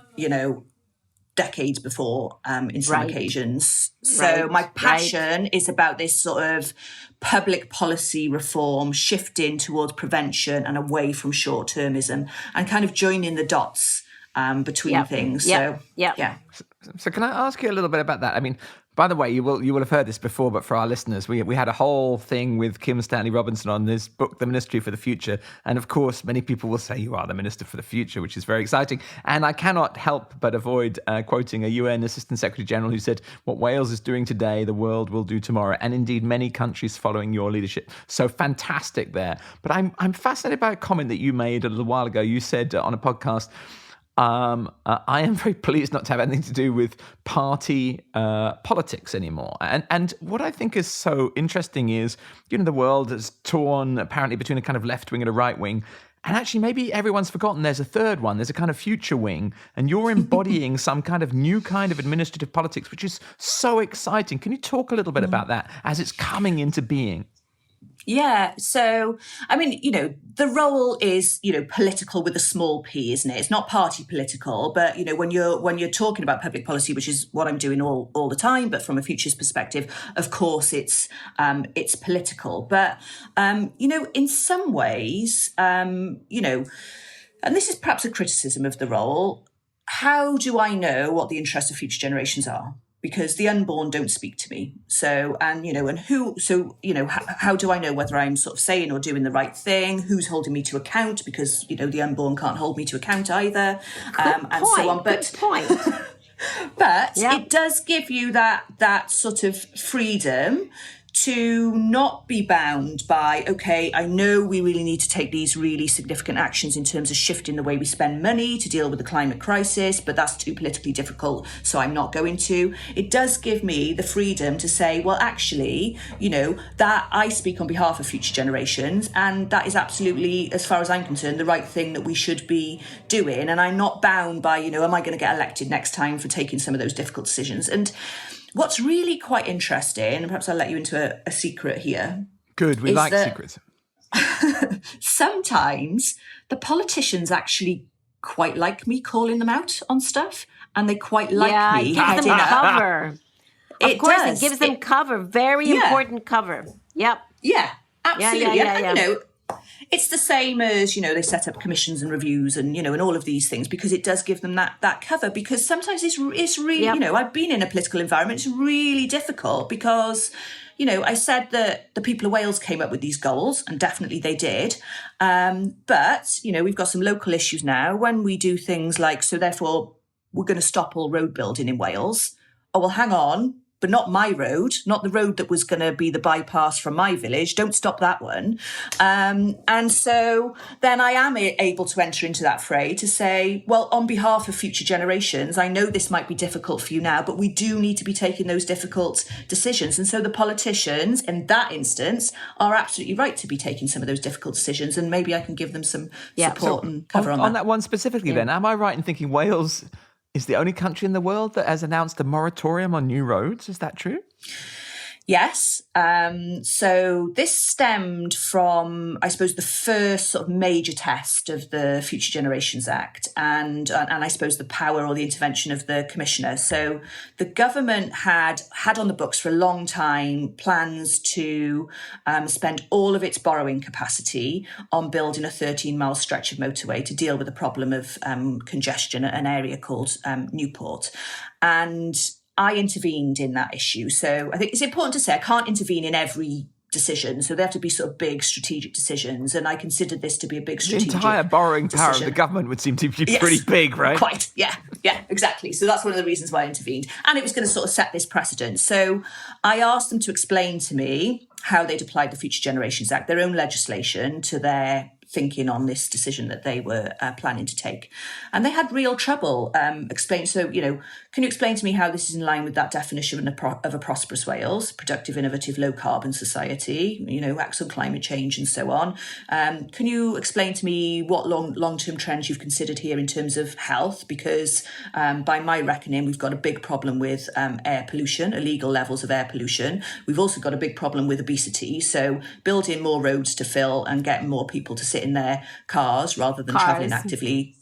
decades before in some occasions. So my passion is about this sort of public policy reform, shifting towards prevention and away from short-termism and kind of joining the dots between things. So can I ask you a little bit about that? I mean, by the way, you will have heard this before, but for our listeners, we had a whole thing with Kim Stanley Robinson on this book, The Ministry for the Future. And of course, many people will say you are the Minister for the Future, which is very exciting. And I cannot help but avoid quoting a UN Assistant Secretary General who said, what Wales is doing today, the world will do tomorrow. And indeed, many countries following your leadership. So fantastic there. But I'm fascinated by a comment that you made a little while ago. You said on a podcast, I am very pleased not to have anything to do with party politics anymore. And what I think is so interesting is, the world is torn apparently between a kind of left wing and a right wing. And actually, maybe everyone's forgotten there's a third one. There's a kind of future wing. And you're embodying some kind of new kind of administrative politics, which is so exciting. Can you talk a little bit about that as it's coming into being? Yeah. So, I mean, the role is, political with a small p, isn't it? It's not party political, but, when you're talking about public policy, which is what I'm doing all the time, but from a futures perspective, of course, it's political. But, in some ways, and this is perhaps a criticism of the role, how do I know what the interests of future generations are? Because the unborn don't speak to me. So, how do I know whether I'm sort of saying or doing the right thing? Who's holding me to account? Because, the unborn can't hold me to account either. And so on. But, good point. But it does give you that sort of freedom to not be bound by, okay, I know we really need to take these really significant actions in terms of shifting the way we spend money to deal with the climate crisis, but that's too politically difficult, so I'm not going to. It does give me the freedom to say, well, actually, that I speak on behalf of future generations, and that is absolutely, as far as I'm concerned, the right thing that we should be doing. And I'm not bound by, am I going to get elected next time for taking some of those difficult decisions? And what's really quite interesting, and perhaps I'll let you into a secret here. Good, we like secrets. Sometimes the politicians actually quite like me calling them out on stuff, and they quite like me. Yeah, it gives them cover. Of course, it gives them cover. Very important cover. Yep. Yeah, absolutely. Yeah. It's the same as, they set up commissions and reviews and, and all of these things, because it does give them that cover. Because sometimes it's really, I've been in a political environment. It's really difficult because, I said that the people of Wales came up with these goals, and definitely they did. But, we've got some local issues now when we do things like, so therefore we're going to stop all road building in Wales. Oh, well, hang on. but not my road, not the road that was going to be the bypass from my village. Don't stop that one. And so then I am able to enter into that fray to say, well, on behalf of future generations, I know this might be difficult for you now, but we do need to be taking those difficult decisions. And so the politicians in that instance are absolutely right to be taking some of those difficult decisions. And maybe I can give them some support and cover on that. On that one specifically then, am I right in thinking Wales is the only country in the world that has announced a moratorium on new roads? Is that true? Yes. So this stemmed from, I suppose, the first sort of major test of the Future Generations Act and I suppose the power or the intervention of the commissioner. So the government had on the books for a long time plans to spend all of its borrowing capacity on building a 13-mile stretch of motorway to deal with the problem of congestion at an area called Newport. And I intervened in that issue. So I think it's important to say I can't intervene in every decision. So they have to be sort of big strategic decisions. And I considered this to be a big strategic The entire borrowing decision. power of the government would seem to be pretty big, right? Quite. Yeah, exactly. So that's one of the reasons why I intervened. And it was going to sort of set this precedent. So I asked them to explain to me how they'd applied the Future Generations Act, their own legislation, to their thinking on this decision that they were planning to take. And they had real trouble explaining. So, can you explain to me how this is in line with that definition of a prosperous Wales, productive, innovative, low carbon society, acts on climate change and so on? Can you explain to me what long-term trends you've considered here in terms of health? Because by my reckoning, we've got a big problem with air pollution, illegal levels of air pollution. We've also got a big problem with obesity. So building more roads to fill and getting more people to sit in their cars rather than travelling actively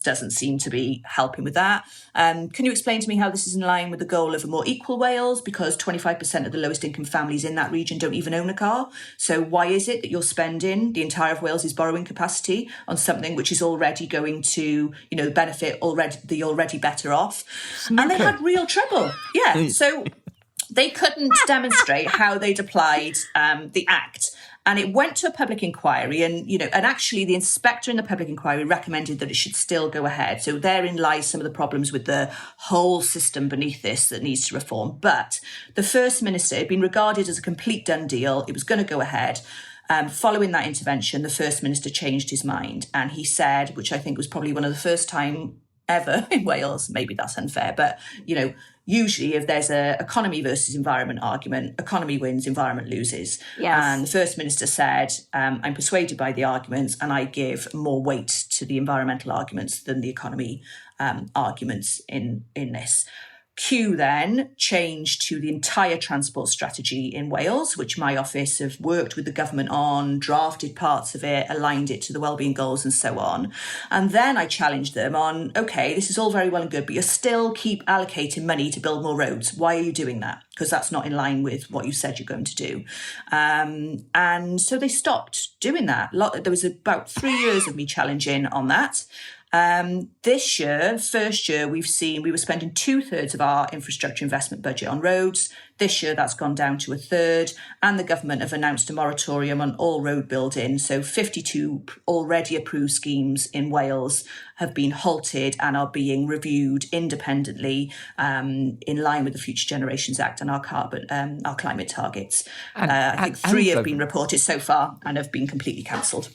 doesn't seem to be helping with that. Can you explain to me how this is in line with the goal of a more equal Wales? Because 25% of the lowest income families in that region don't even own a car. So why is it that you're spending the entire of Wales's borrowing capacity on something which is already going to, benefit the already better off? And they had real trouble. Yeah. So they couldn't demonstrate how they'd applied the Act. And it went to a public inquiry and actually the inspector in the public inquiry recommended that it should still go ahead. So therein lies some of the problems with the whole system beneath this that needs to reform. But the First Minister had been regarded as a complete done deal. It was going to go ahead. Following that intervention, the First Minister changed his mind. And he said, which I think was probably one of the first time ever in Wales, maybe that's unfair, but, usually if there's a economy versus environment argument, economy wins, environment loses. Yes. And the First Minister said, I'm persuaded by the arguments and I give more weight to the environmental arguments than the economy arguments in this. Q then changed to the entire transport strategy in Wales, which my office have worked with the government on, drafted parts of it, aligned it to the wellbeing goals and so on. And then I challenged them on, okay, this is all very well and good, but you still keep allocating money to build more roads. Why are you doing that? Because that's not in line with what you said you're going to do. And so they stopped doing that. There was about 3 years of me challenging on that. This year, first year, we were spending 2/3 of our infrastructure investment budget on roads. This year, that's gone down to 1/3, and the government have announced a moratorium on all road building. So 52 already approved schemes in Wales have been halted and are being reviewed independently in line with the Future Generations Act and our climate targets. I think 3 have been reported so far and have been completely cancelled.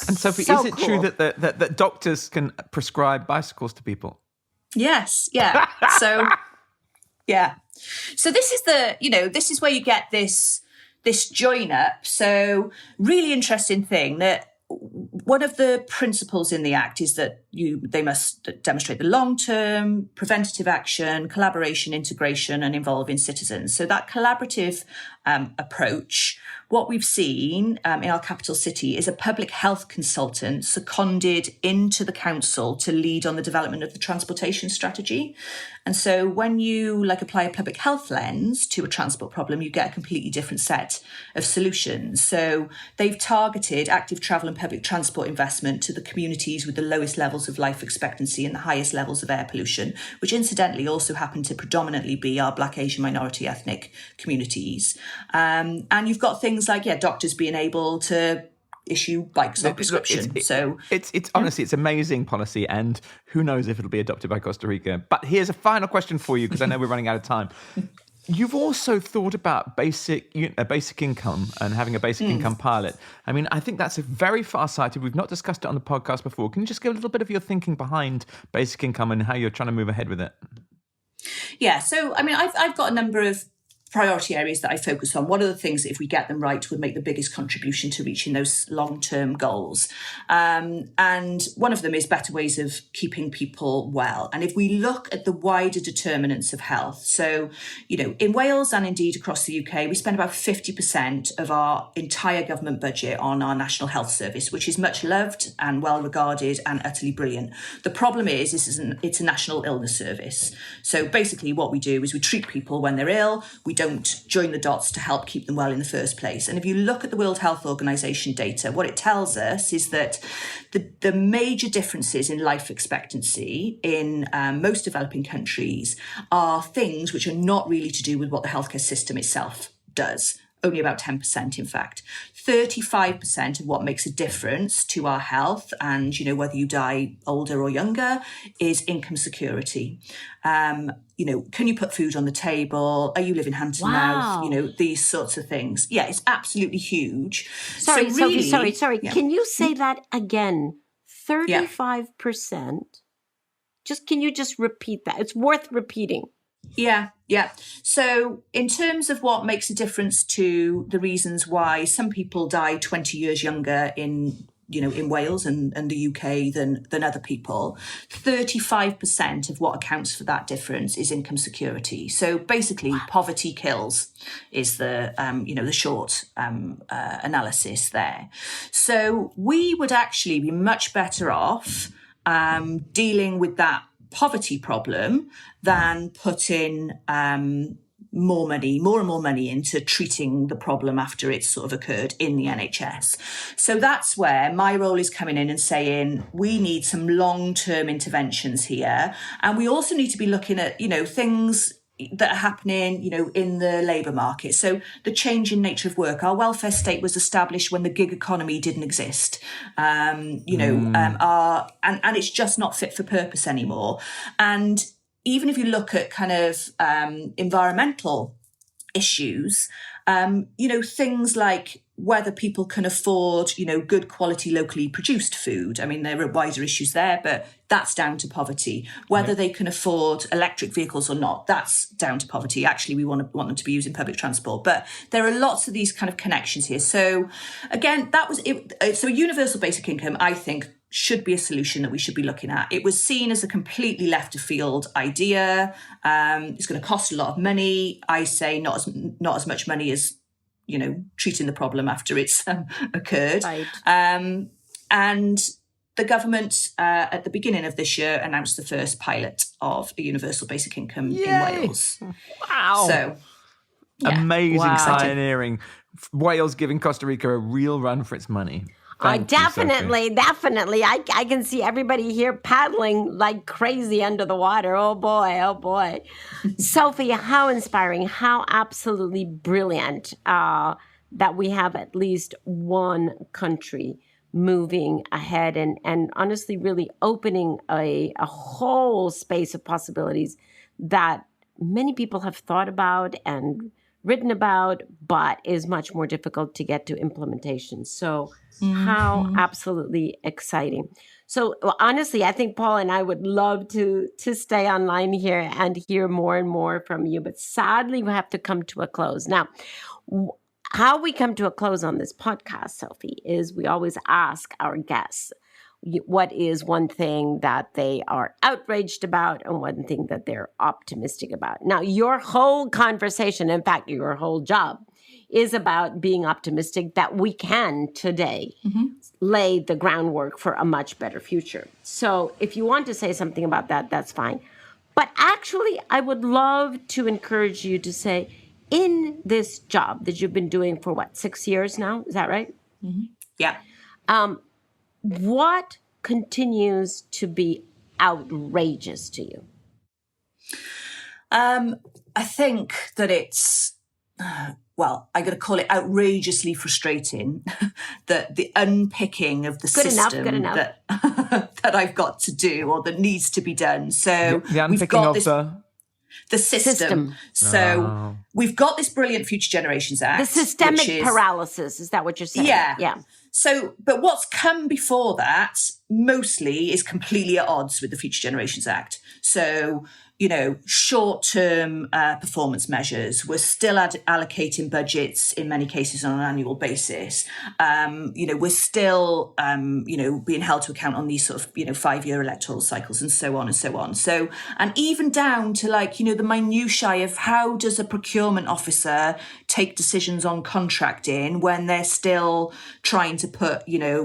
And Sophie, is it true that doctors can prescribe bicycles to people? Yes, yeah. So, yeah. So this is this is where you get this join up. So really interesting thing that one of the principles in the Act is that they must demonstrate the long-term preventative action, collaboration, integration, and involving citizens. So that collaborative approach, what we've seen in our capital city is a public health consultant seconded into the council to lead on the development of the transportation strategy. And so when you apply a public health lens to a transport problem, you get a completely different set of solutions. So they've targeted active travel and public transport investment to the communities with the lowest levels of life expectancy and the highest levels of air pollution, which incidentally also happen to predominantly be our Black, Asian, minority ethnic communities. And you've got things like, doctors being able to issue bikes on prescription. It's honestly, it's amazing policy, and who knows if it'll be adopted by Costa Rica. But here's a final question for you, because I know we're running out of time. You've also thought about basic income and having a basic income pilot. I mean, I think that's a very far-sighted. We've not discussed it on the podcast before. Can you just give a little bit of your thinking behind basic income and how you're trying to move ahead with it? Yeah, so I mean, I've got a number of priority areas that I focus on. One of the things, if we get them right, would make the biggest contribution to reaching those long-term goals. And one of them is better ways of keeping people well. And if we look at the wider determinants of health, so, in Wales and indeed across the UK, we spend about 50% of our entire government budget on our National Health Service, which is much loved and well regarded and utterly brilliant. The problem is, it's a national illness service. So basically what we do is we treat people when they're ill. We don't join the dots to help keep them well in the first place. And if you look at the World Health Organization data, what it tells us is that the major differences in life expectancy in most developing countries are things which are not really to do with what the healthcare system itself does. Only about 10%, in fact. 35% of what makes a difference to our health and, whether you die older or younger is income security. Can you put food on the table? Are you living hand to mouth? These sorts of things. Yeah, it's absolutely huge. Sorry, so really, sorry. Yeah. Can you say that again? 35%? Can you just repeat that? It's worth repeating. Yeah. So in terms of what makes a difference to the reasons why some people die 20 years younger in Wales and the UK than other people, 35% of what accounts for that difference is income security. So basically, poverty kills is the short analysis there. So we would actually be much better off dealing with that poverty problem than putting more and more money into treating the problem after it's sort of occurred in the NHS. So that's where my role is coming in and saying we need some long-term interventions here. And we also need to be looking at, things that are happening, in the labour market. So the change in nature of work. Our welfare state was established when the gig economy didn't exist, and it's just not fit for purpose anymore. And even if you look at kind of environmental issues, things like whether people can afford, good quality locally produced food. I mean, there are wider issues there, but that's down to poverty. Whether they can afford electric vehicles or not, that's down to poverty. Actually, we want them to be using public transport. But there are lots of these kind of connections here. So again, that was it. So universal basic income, I think, should be a solution that we should be looking at. It was seen as a completely left of field idea. It's going to cost a lot of money. I say not as much money as treating the problem after it's occurred. Right. And the government at the beginning of this year announced the first pilot of a universal basic income in Wales. Wow. So amazing pioneering. Wales giving Costa Rica a real run for its money. Definitely. I can see everybody here paddling like crazy under the water. Oh boy. Sophie, how inspiring, how absolutely brilliant that we have at least one country moving ahead and honestly really opening a whole space of possibilities that many people have thought about and written about, but is much more difficult to get to implementation. So how absolutely exciting. So honestly, I think Paul and I would love to stay online here and hear more and more from you, but sadly we have to come to a close. Now, how we come to a close on this podcast, Sophie, is we always ask our guests what is one thing that they are outraged about and one thing that they're optimistic about. Now, your whole conversation, in fact, your whole job is about being optimistic that we can today lay the groundwork for a much better future. So if you want to say something about that, that's fine. But actually, I would love to encourage you to say, in this job that you've been doing for 6 years now, is that right? Mm-hmm. Yeah. What continues to be outrageous to you? I think that it's, I'm going to call it outrageously frustrating that the unpicking of the system that I've got to do or that needs to be done. So the unpicking of the The system. So we've got this brilliant Future Generations Act. The systemic paralysis, is that what you're saying? Yeah. So, but what's come before that mostly is completely at odds with the Future Generations Act. So, short-term performance measures. We're still allocating budgets in many cases on an annual basis. We're still, being held to account on these sort of, 5-year electoral cycles and so on and so on. So, and even down to the minutiae of how does a procurement officer take decisions on contracting when they're still trying to put,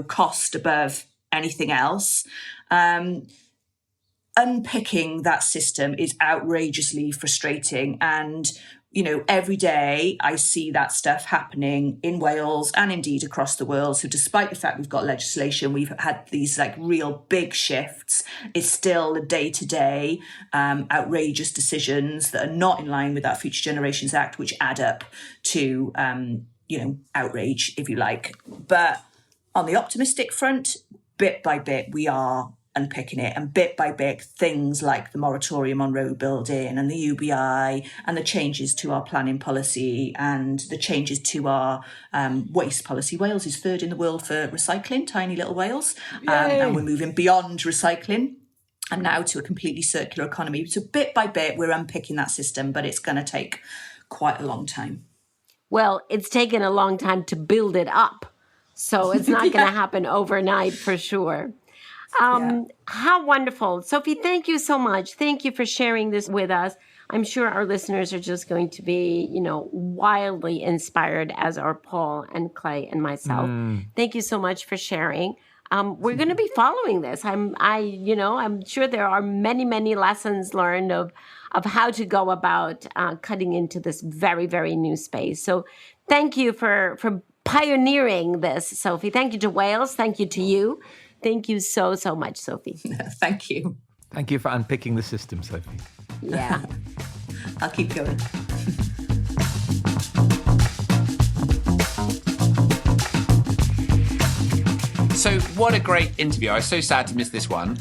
cost above anything else. Unpicking that system is outrageously frustrating. And, every day I see that stuff happening in Wales and indeed across the world. So despite the fact we've got legislation, we've had these real big shifts, it's still the day-to-day outrageous decisions that are not in line with that Future Generations Act, which add up to, outrage, if you like. But on the optimistic front, bit by bit, we are unpicking it, and bit by bit, things like the moratorium on road building and the UBI and the changes to our planning policy and the changes to our waste policy. Wales is third in the world for recycling, tiny little Wales, and we're moving beyond recycling and now to a completely circular economy. So bit by bit, we're unpicking that system, but it's going to take quite a long time. Well, it's taken a long time to build it up, so it's not going to happen overnight for sure. How wonderful. Sophie, thank you so much. Thank you for sharing this with us. I'm sure our listeners are just going to be, wildly inspired, as are Paul and Clay and myself. Thank you so much for sharing. We're going to be following this. I'm sure there are many, many lessons learned of how to go about cutting into this very, very new space. So thank you for pioneering this, Sophie. Thank you to Wales. Thank you to you. Thank you so, so much, Sophie. Thank you. Thank you for unpicking the system, Sophie. Yeah. I'll keep going. So what a great interview. I was so sad to miss this one.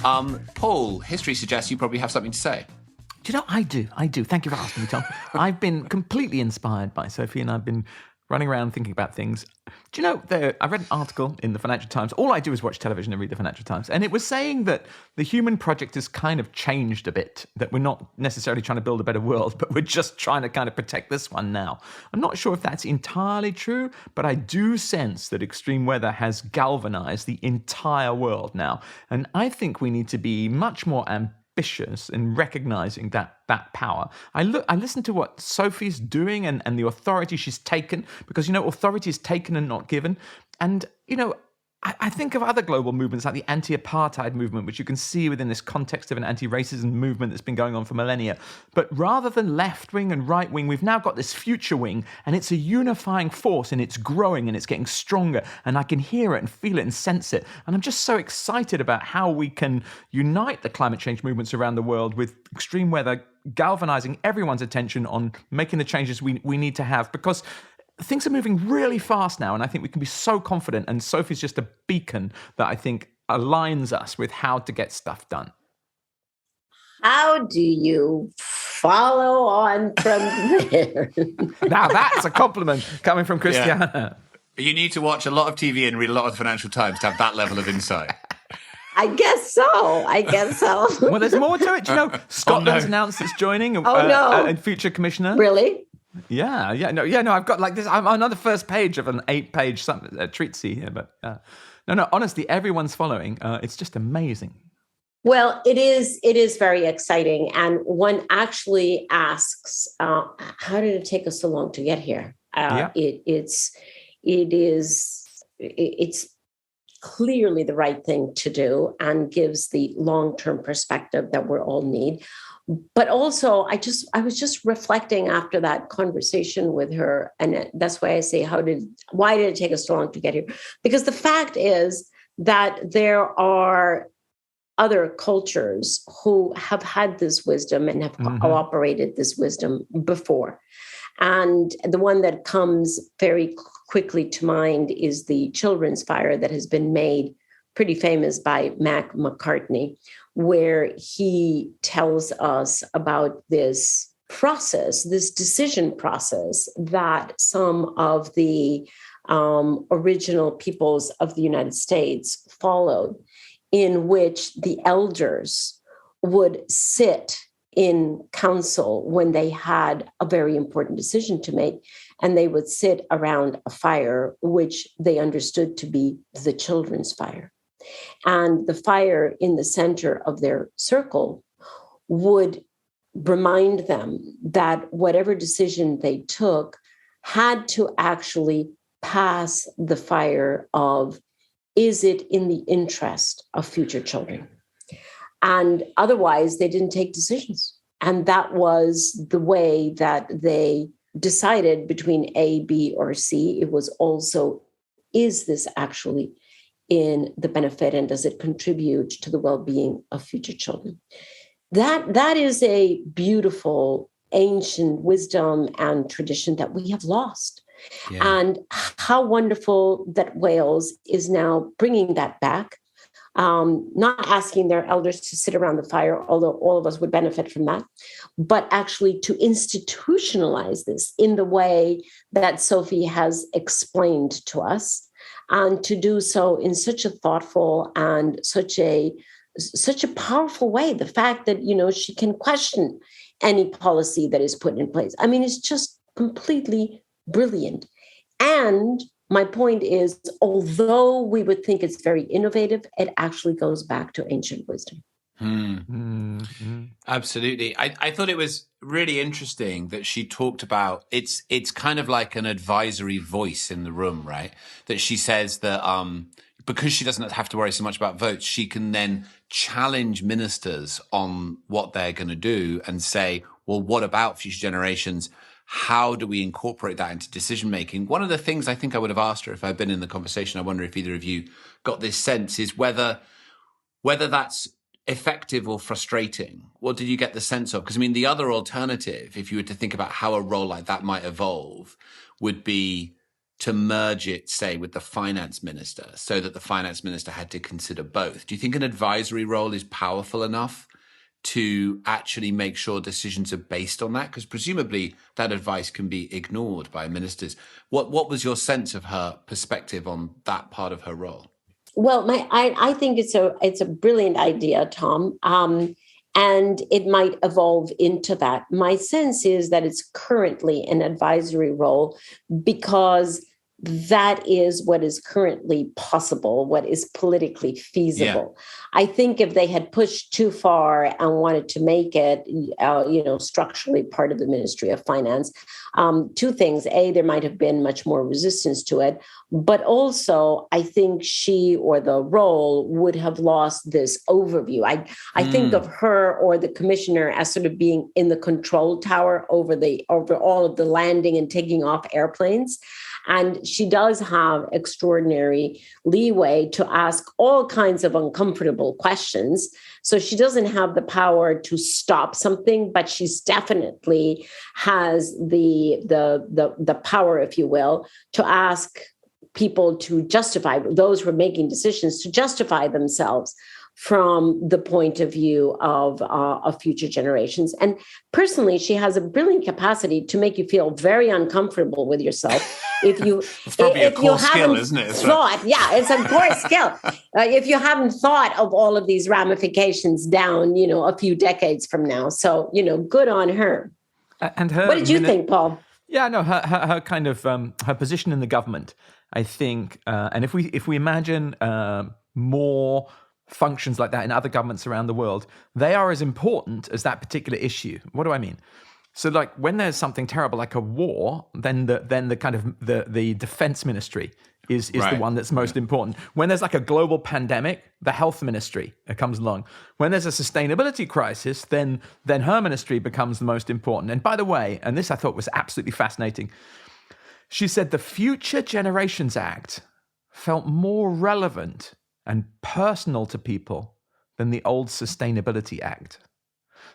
Paul, history suggests you probably have something to say. Do you know, I do. Thank you for asking me, Tom. I've been completely inspired by Sophie, and I've been running around thinking about things. Do you know, I read an article in the Financial Times. All I do is watch television and read the Financial Times. And it was saying that the human project has kind of changed a bit, that we're not necessarily trying to build a better world, but we're just trying to kind of protect this one now. I'm not sure if that's entirely true, but I do sense that extreme weather has galvanized the entire world now. And I think we need to be much more ambitious in recognizing that power. I listen to what Sophie's doing and the authority she's taken, because, authority is taken and not given. And, I think of other global movements like the anti-apartheid movement, which you can see within this context of an anti-racism movement that's been going on for millennia. But rather than left wing and right wing, we've now got this future wing, and it's a unifying force, and it's growing and it's getting stronger, and I can hear it and feel it and sense it. And I'm just so excited about how we can unite the climate change movements around the world with extreme weather, galvanizing everyone's attention on making the changes we need to have, because things are moving really fast now, and I think we can be so confident, and Sophie's just a beacon that I think aligns us with how to get stuff done. How do you follow on from there? Now that's a compliment coming from Christiana. You need to watch a lot of TV and read a lot of the Financial Times to have that level of insight. I guess so. Well, there's more to it. Scotland's announced it's joining a future commissioner. Really? Yeah. No, I've got like this. I'm on the first page of an 8-page treatise here, but no. Honestly, everyone's following. It's just amazing. Well, it is very exciting, and one actually asks, "How did it take us so long to get here?" It's clearly the right thing to do, and gives the long-term perspective that we all need. But also, I was just reflecting after that conversation with her, and that's why I say, why did it take us so long to get here? Because the fact is that there are other cultures who have had this wisdom and have operated this wisdom before. And the one that comes very quickly to mind is the children's fire that has been made pretty famous by Mac McCartney, where he tells us about this process, this decision process that some of the original peoples of the United States followed, in which the elders would sit in council when they had a very important decision to make, and they would sit around a fire, which they understood to be the children's fire. And the fire in the center of their circle would remind them that whatever decision they took had to actually pass the fire of, is it in the interest of future children? And otherwise, they didn't take decisions. And that was the way that they decided between A, B, or C. It was also, is this actually in the benefit, and does it contribute to the well-being of future children? That is a beautiful ancient wisdom and tradition that we have lost. Yeah. And how wonderful that Wales is now bringing that back, not asking their elders to sit around the fire, although all of us would benefit from that, but actually to institutionalize this in the way that Sophie has explained to us, and to do so in such a thoughtful and such a powerful way. The fact that, she can question any policy that is put in place. I mean, it's just completely brilliant. And my point is, although we would think it's very innovative, it actually goes back to ancient wisdom. Absolutely. I thought it was really interesting that she talked about it's kind of like an advisory voice in the room, right? That she says that because she doesn't have to worry so much about votes, she can then challenge ministers on what they're going to do and say, well, what about future generations? How do we incorporate that into decision making? One of the things I think I would have asked her if I'd been in the conversation, I wonder if either of you got this sense, is whether that's effective or frustrating. What did you get the sense of? Because, I mean, the other alternative, if you were to think about how a role like that might evolve, would be to merge it, say, with the finance minister, so that the finance minister had to consider both. Do you think an advisory role is powerful enough to actually make sure decisions are based on that? Because presumably that advice can be ignored by ministers. What was your sense of her perspective on that part of her role? Well, I think it's a brilliant idea, Tom, and it might evolve into that. My sense is that it's currently an advisory role because that is what is currently possible, what is politically feasible. Yeah. I think if they had pushed too far and wanted to make it, structurally part of the Ministry of Finance, two things. A, there might have been much more resistance to it, but also I think she or the role would have lost this overview. I think of her or the commissioner as sort of being in the control tower over all of the landing and taking off airplanes. And she does have extraordinary leeway to ask all kinds of uncomfortable questions. So she doesn't have the power to stop something, but she's definitely has the power, if you will, to ask people to justify, those who are making decisions, to justify themselves from the point of view of future generations. And personally, she has a brilliant capacity to make you feel very uncomfortable with yourself. If you, it's probably a core skill, isn't it? It's a core skill. If you haven't thought of all of these ramifications down, a few decades from now. So, good on her. And her. What did you think, Paul? Yeah, no, her kind of her position in the government, I think, and if we imagine more functions like that in other governments around the world, they are as important as that particular issue. What do I mean? So, like, when there's something terrible like a war, then the kind of the defense ministry is right. The one that's most important. When there's like a global pandemic, the health ministry comes along. When there's a sustainability crisis, then her ministry becomes the most important. And by the way, and this I thought was absolutely fascinating, she said the Future Generations Act felt more relevant and personal to people than the old Sustainability Act.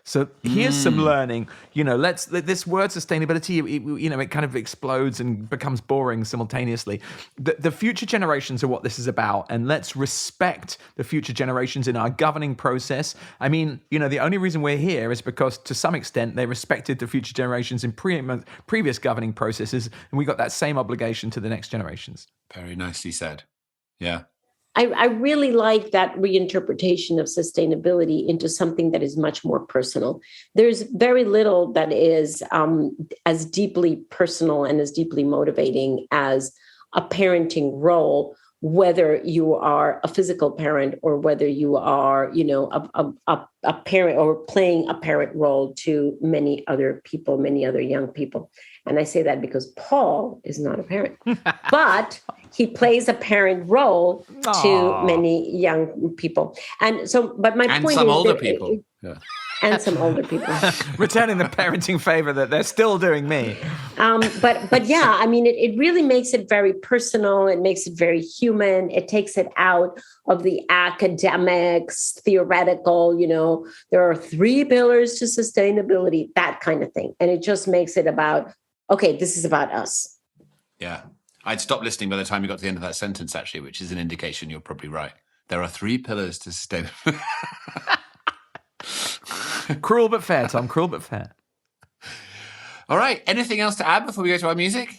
So here's some learning. This word sustainability, it kind of explodes and becomes boring simultaneously. The future generations are what this is about, and let's respect the future generations in our governing process. I mean, the only reason we're here is because to some extent they respected the future generations in previous governing processes, and we got that same obligation to the next generations. Very nicely said. Yeah. I really like that reinterpretation of sustainability into something that is much more personal. There's very little that is as deeply personal and as deeply motivating as a parenting role, whether you are a physical parent or whether you are, a parent or playing a parent role to many other people, many other young people. And I say that because Paul is not a parent, but he plays a parent role to many young people. And so, but my point is some older people. Yeah. And some older people. Returning the parenting favor that they're still doing me. But yeah, I mean, it really makes it very personal. It makes it very human. It takes it out of the academics, theoretical, there are 3 pillars to sustainability, that kind of thing. And it just makes it about, okay, this is about us. Yeah. I'd stop listening by the time you got to the end of that sentence, actually, which is an indication you're probably right. There are 3 pillars to sustainability. Cruel but fair, Tom. Cruel but fair. All right. Anything else to add before we go to our music?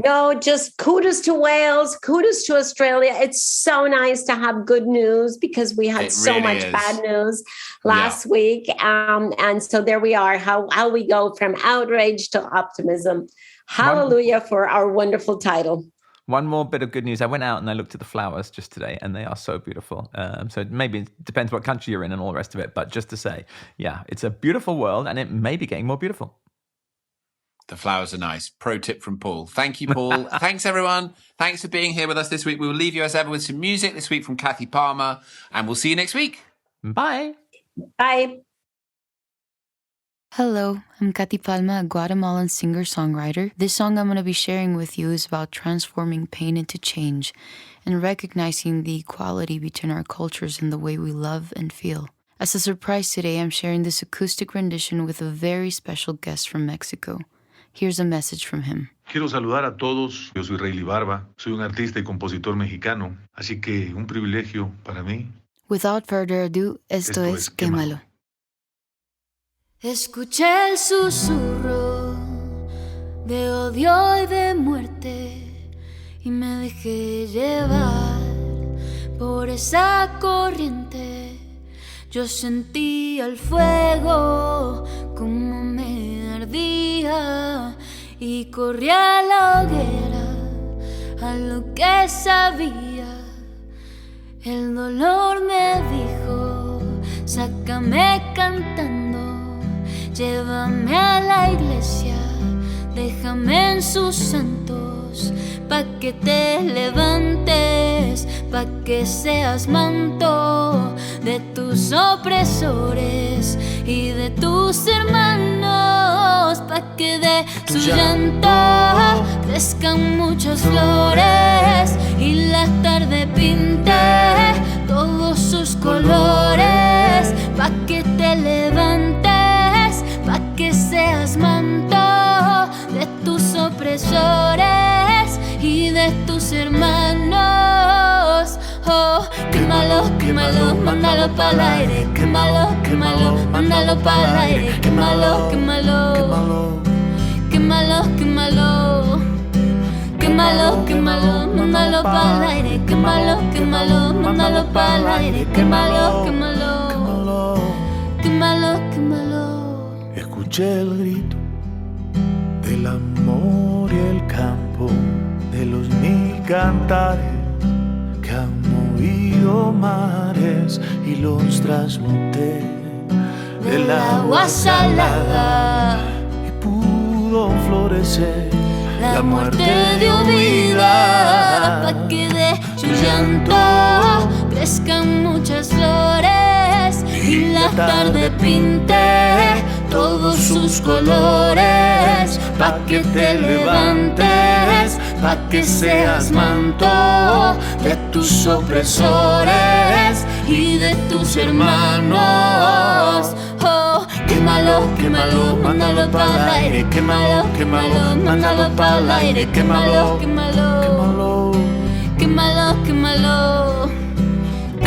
No, just kudos to Wales, kudos to Australia. It's so nice to have good news because we had so much bad news last week. And so there we are, how we go from outrage to optimism. Hallelujah for our wonderful title. One more bit of good news. I went out and I looked at the flowers just today, and they are so beautiful. So maybe it depends what country you're in and all the rest of it. But just to say, yeah, it's a beautiful world, and it may be getting more beautiful. The flowers are nice. Pro tip from Paul. Thank you, Paul. Thanks, everyone. Thanks for being here with us this week. We will leave you as ever with some music this week from Kathy Palmer, and we'll see you next week. Bye. Bye. Hello, I'm Kathy Palma, a Guatemalan singer-songwriter. This song I'm going to be sharing with you is about transforming pain into change and recognizing the equality between our cultures and the way we love and feel. As a surprise today, I'm sharing this acoustic rendition with a very special guest from Mexico. Here's a message from him. Quiero saludar a todos. Yo soy Rayleigh Barba. Soy un artista y compositor mexicano. Así que un privilegio para mí. Without further ado, esto es Quémalo. Escuché el susurro de odio y de muerte y me dejé llevar por esa corriente. Yo sentía el fuego como me ardía y corrí a la hoguera a lo que sabía. El dolor me dijo, sácame cantando. Llévame a la iglesia, déjame en sus santos, pa' que te levantes, pa' que seas manto de tus opresores y de tus hermanos, pa' que de tu llanto crezcan muchas flores y la tarde pinte todos sus colores, pa' que te levantes, pa' que seas manto de tus opresores y de tus hermanos. Oh, quémalo, quémalo, mándalo pa'l aire. Quémalo, quémalo, mándalo pa'l aire. Quémalo, quémalo, quémalo, quémalo, quémalo, quémalo, mándalo pa'l aire. Quémalo, quémalo, mándalo pa'l aire. Quémalo, quémalo, quémalo, quémalo. Escuché el grito del amor y el campo, de los 1000 cantares que han movido mares y los transmuté del agua salada y pudo florecer la muerte dio vida, pa' que de su llanto crezcan muchas flores y la tarde pinte todos sus colores, pa' que te levantes, pa' que seas manto de tus opresores y de tus hermanos. Oh, quémalo, mándalo pa'l aire, quémalo, quémalo, mándalo pa'l aire, quémalo, quémalo, Quémalo, quémalo.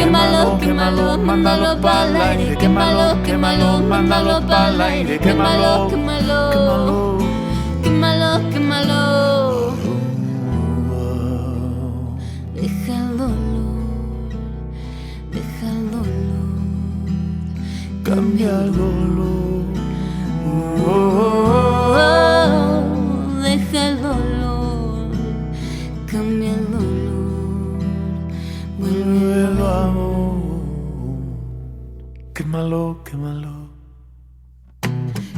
quémalo, quémalo, mándalo pa'l aire, quémalo, quémalo, mándalo pa'l aire, quémalo, quémalo, Quémalo, quémalo. Deja el dolor, deja el dolor. cambia el dolor. Deja el dolor, cambia el dolor. Vuelve amor, quémalo, quémalo.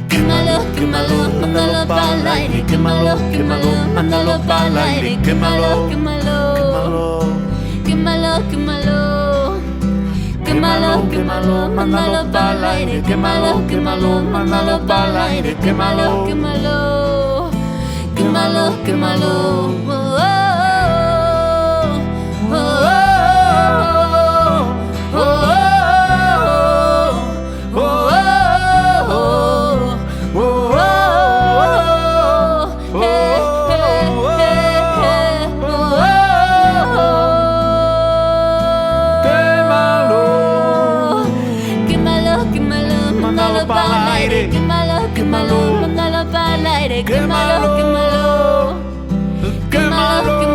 Quémalo, quémalo, mándalo pa'l aire, quémalo, quémalo, mándalo pa'l aire, quémalo, quémalo, quémalo, quémalo, quémalo, quémalo, mándalo pa'l aire, quémalo, quémalo, mándalo pa'l aire, quémalo, quémalo, quémalo, quémalo. Quémalo, quémalo, quémalo,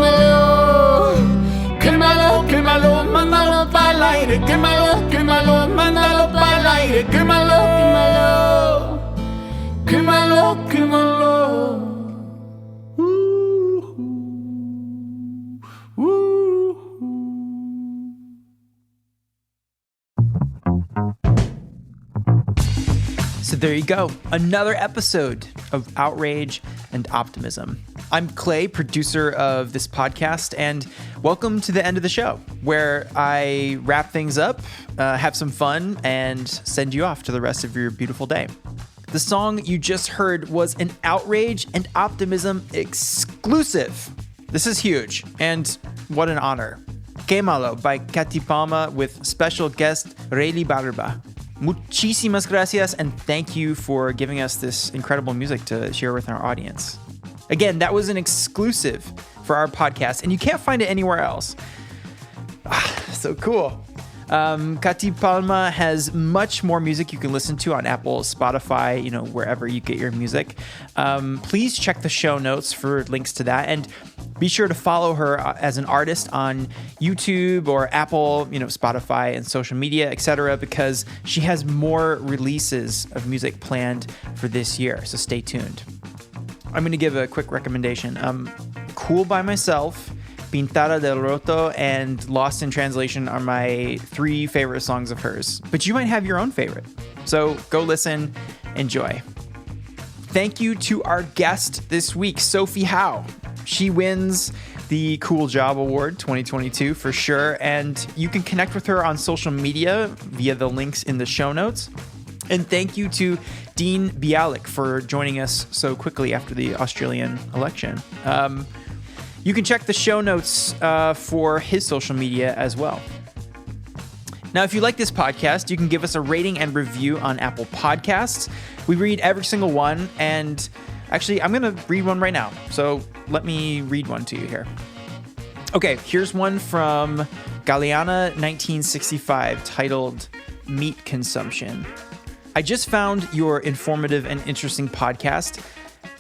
quémalo, quémalo, quémalo, mándalo pa'l aire, quémalo, quémalo, mándalo pa'l aire, quémalo, quémalo, quémalo, quémalo. So there you go, another episode of Outrage and Optimism. I'm Clay, producer of this podcast, and welcome to the end of the show, where I wrap things up, have some fun, and send you off to the rest of your beautiful day. The song you just heard was an Outrage and Optimism exclusive. This is huge, and what an honor. Quémalo by Katy Palma with special guest Rayleigh Barba. Muchísimas gracias, and thank you for giving us this incredible music to share with our audience. Again, that was an exclusive for our podcast, and you can't find it anywhere else. So cool. Katy Palma has much more music you can listen to on Apple, Spotify, wherever you get your music. Please check the show notes for links to that, and be sure to follow her as an artist on YouTube or Apple, Spotify and social media, etc., because she has more releases of music planned for this year. So stay tuned. I'm going to give a quick recommendation. Cool by Myself, Pintada del Roto, and Lost in Translation are my 3 favorite songs of hers. But you might have your own favorite. So go listen, enjoy. Thank you to our guest this week, Sophie Howe. She wins the Cool Job Award 2022 for sure, and you can connect with her on social media via the links in the show notes. And thank you to Dean Bialek for joining us so quickly after the Australian election. You can check the show notes for his social media as well. Now, if you like this podcast, you can give us a rating and review on Apple Podcasts. We read every single one, and actually, I'm going to read one right now. So let me read one to you here. Okay, here's one from Galeana 1965 titled Meat Consumption. I just found your informative and interesting podcast.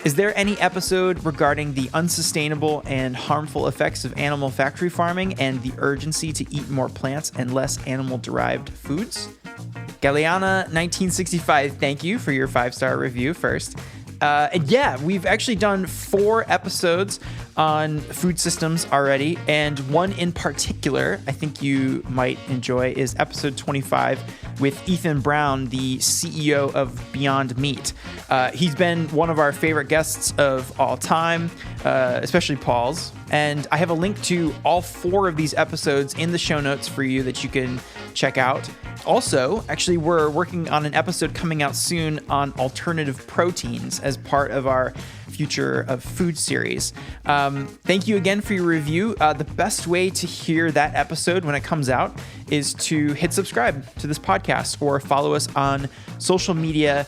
Is there any episode regarding the unsustainable and harmful effects of animal factory farming and the urgency to eat more plants and less animal-derived foods? Galeana 1965, thank you for your 5-star review first. And yeah, we've actually done 4 episodes on food systems already, and one in particular I think you might enjoy is episode 25 with Ethan Brown, the CEO of Beyond Meat. He's been one of our favorite guests of all time, especially Paul's, and I have a link to all 4 of these episodes in the show notes for you that you can check out. Also, actually, we're working on an episode coming out soon on alternative proteins as part of our Future of Food series. Thank you again for your review. The best way to hear that episode when it comes out is to hit subscribe to this podcast or follow us on social media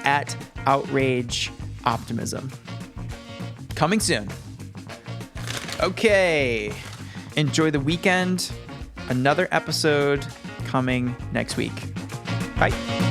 at Outrage+Optimism. Coming soon. Okay. Enjoy the weekend. Another episode coming next week. Bye.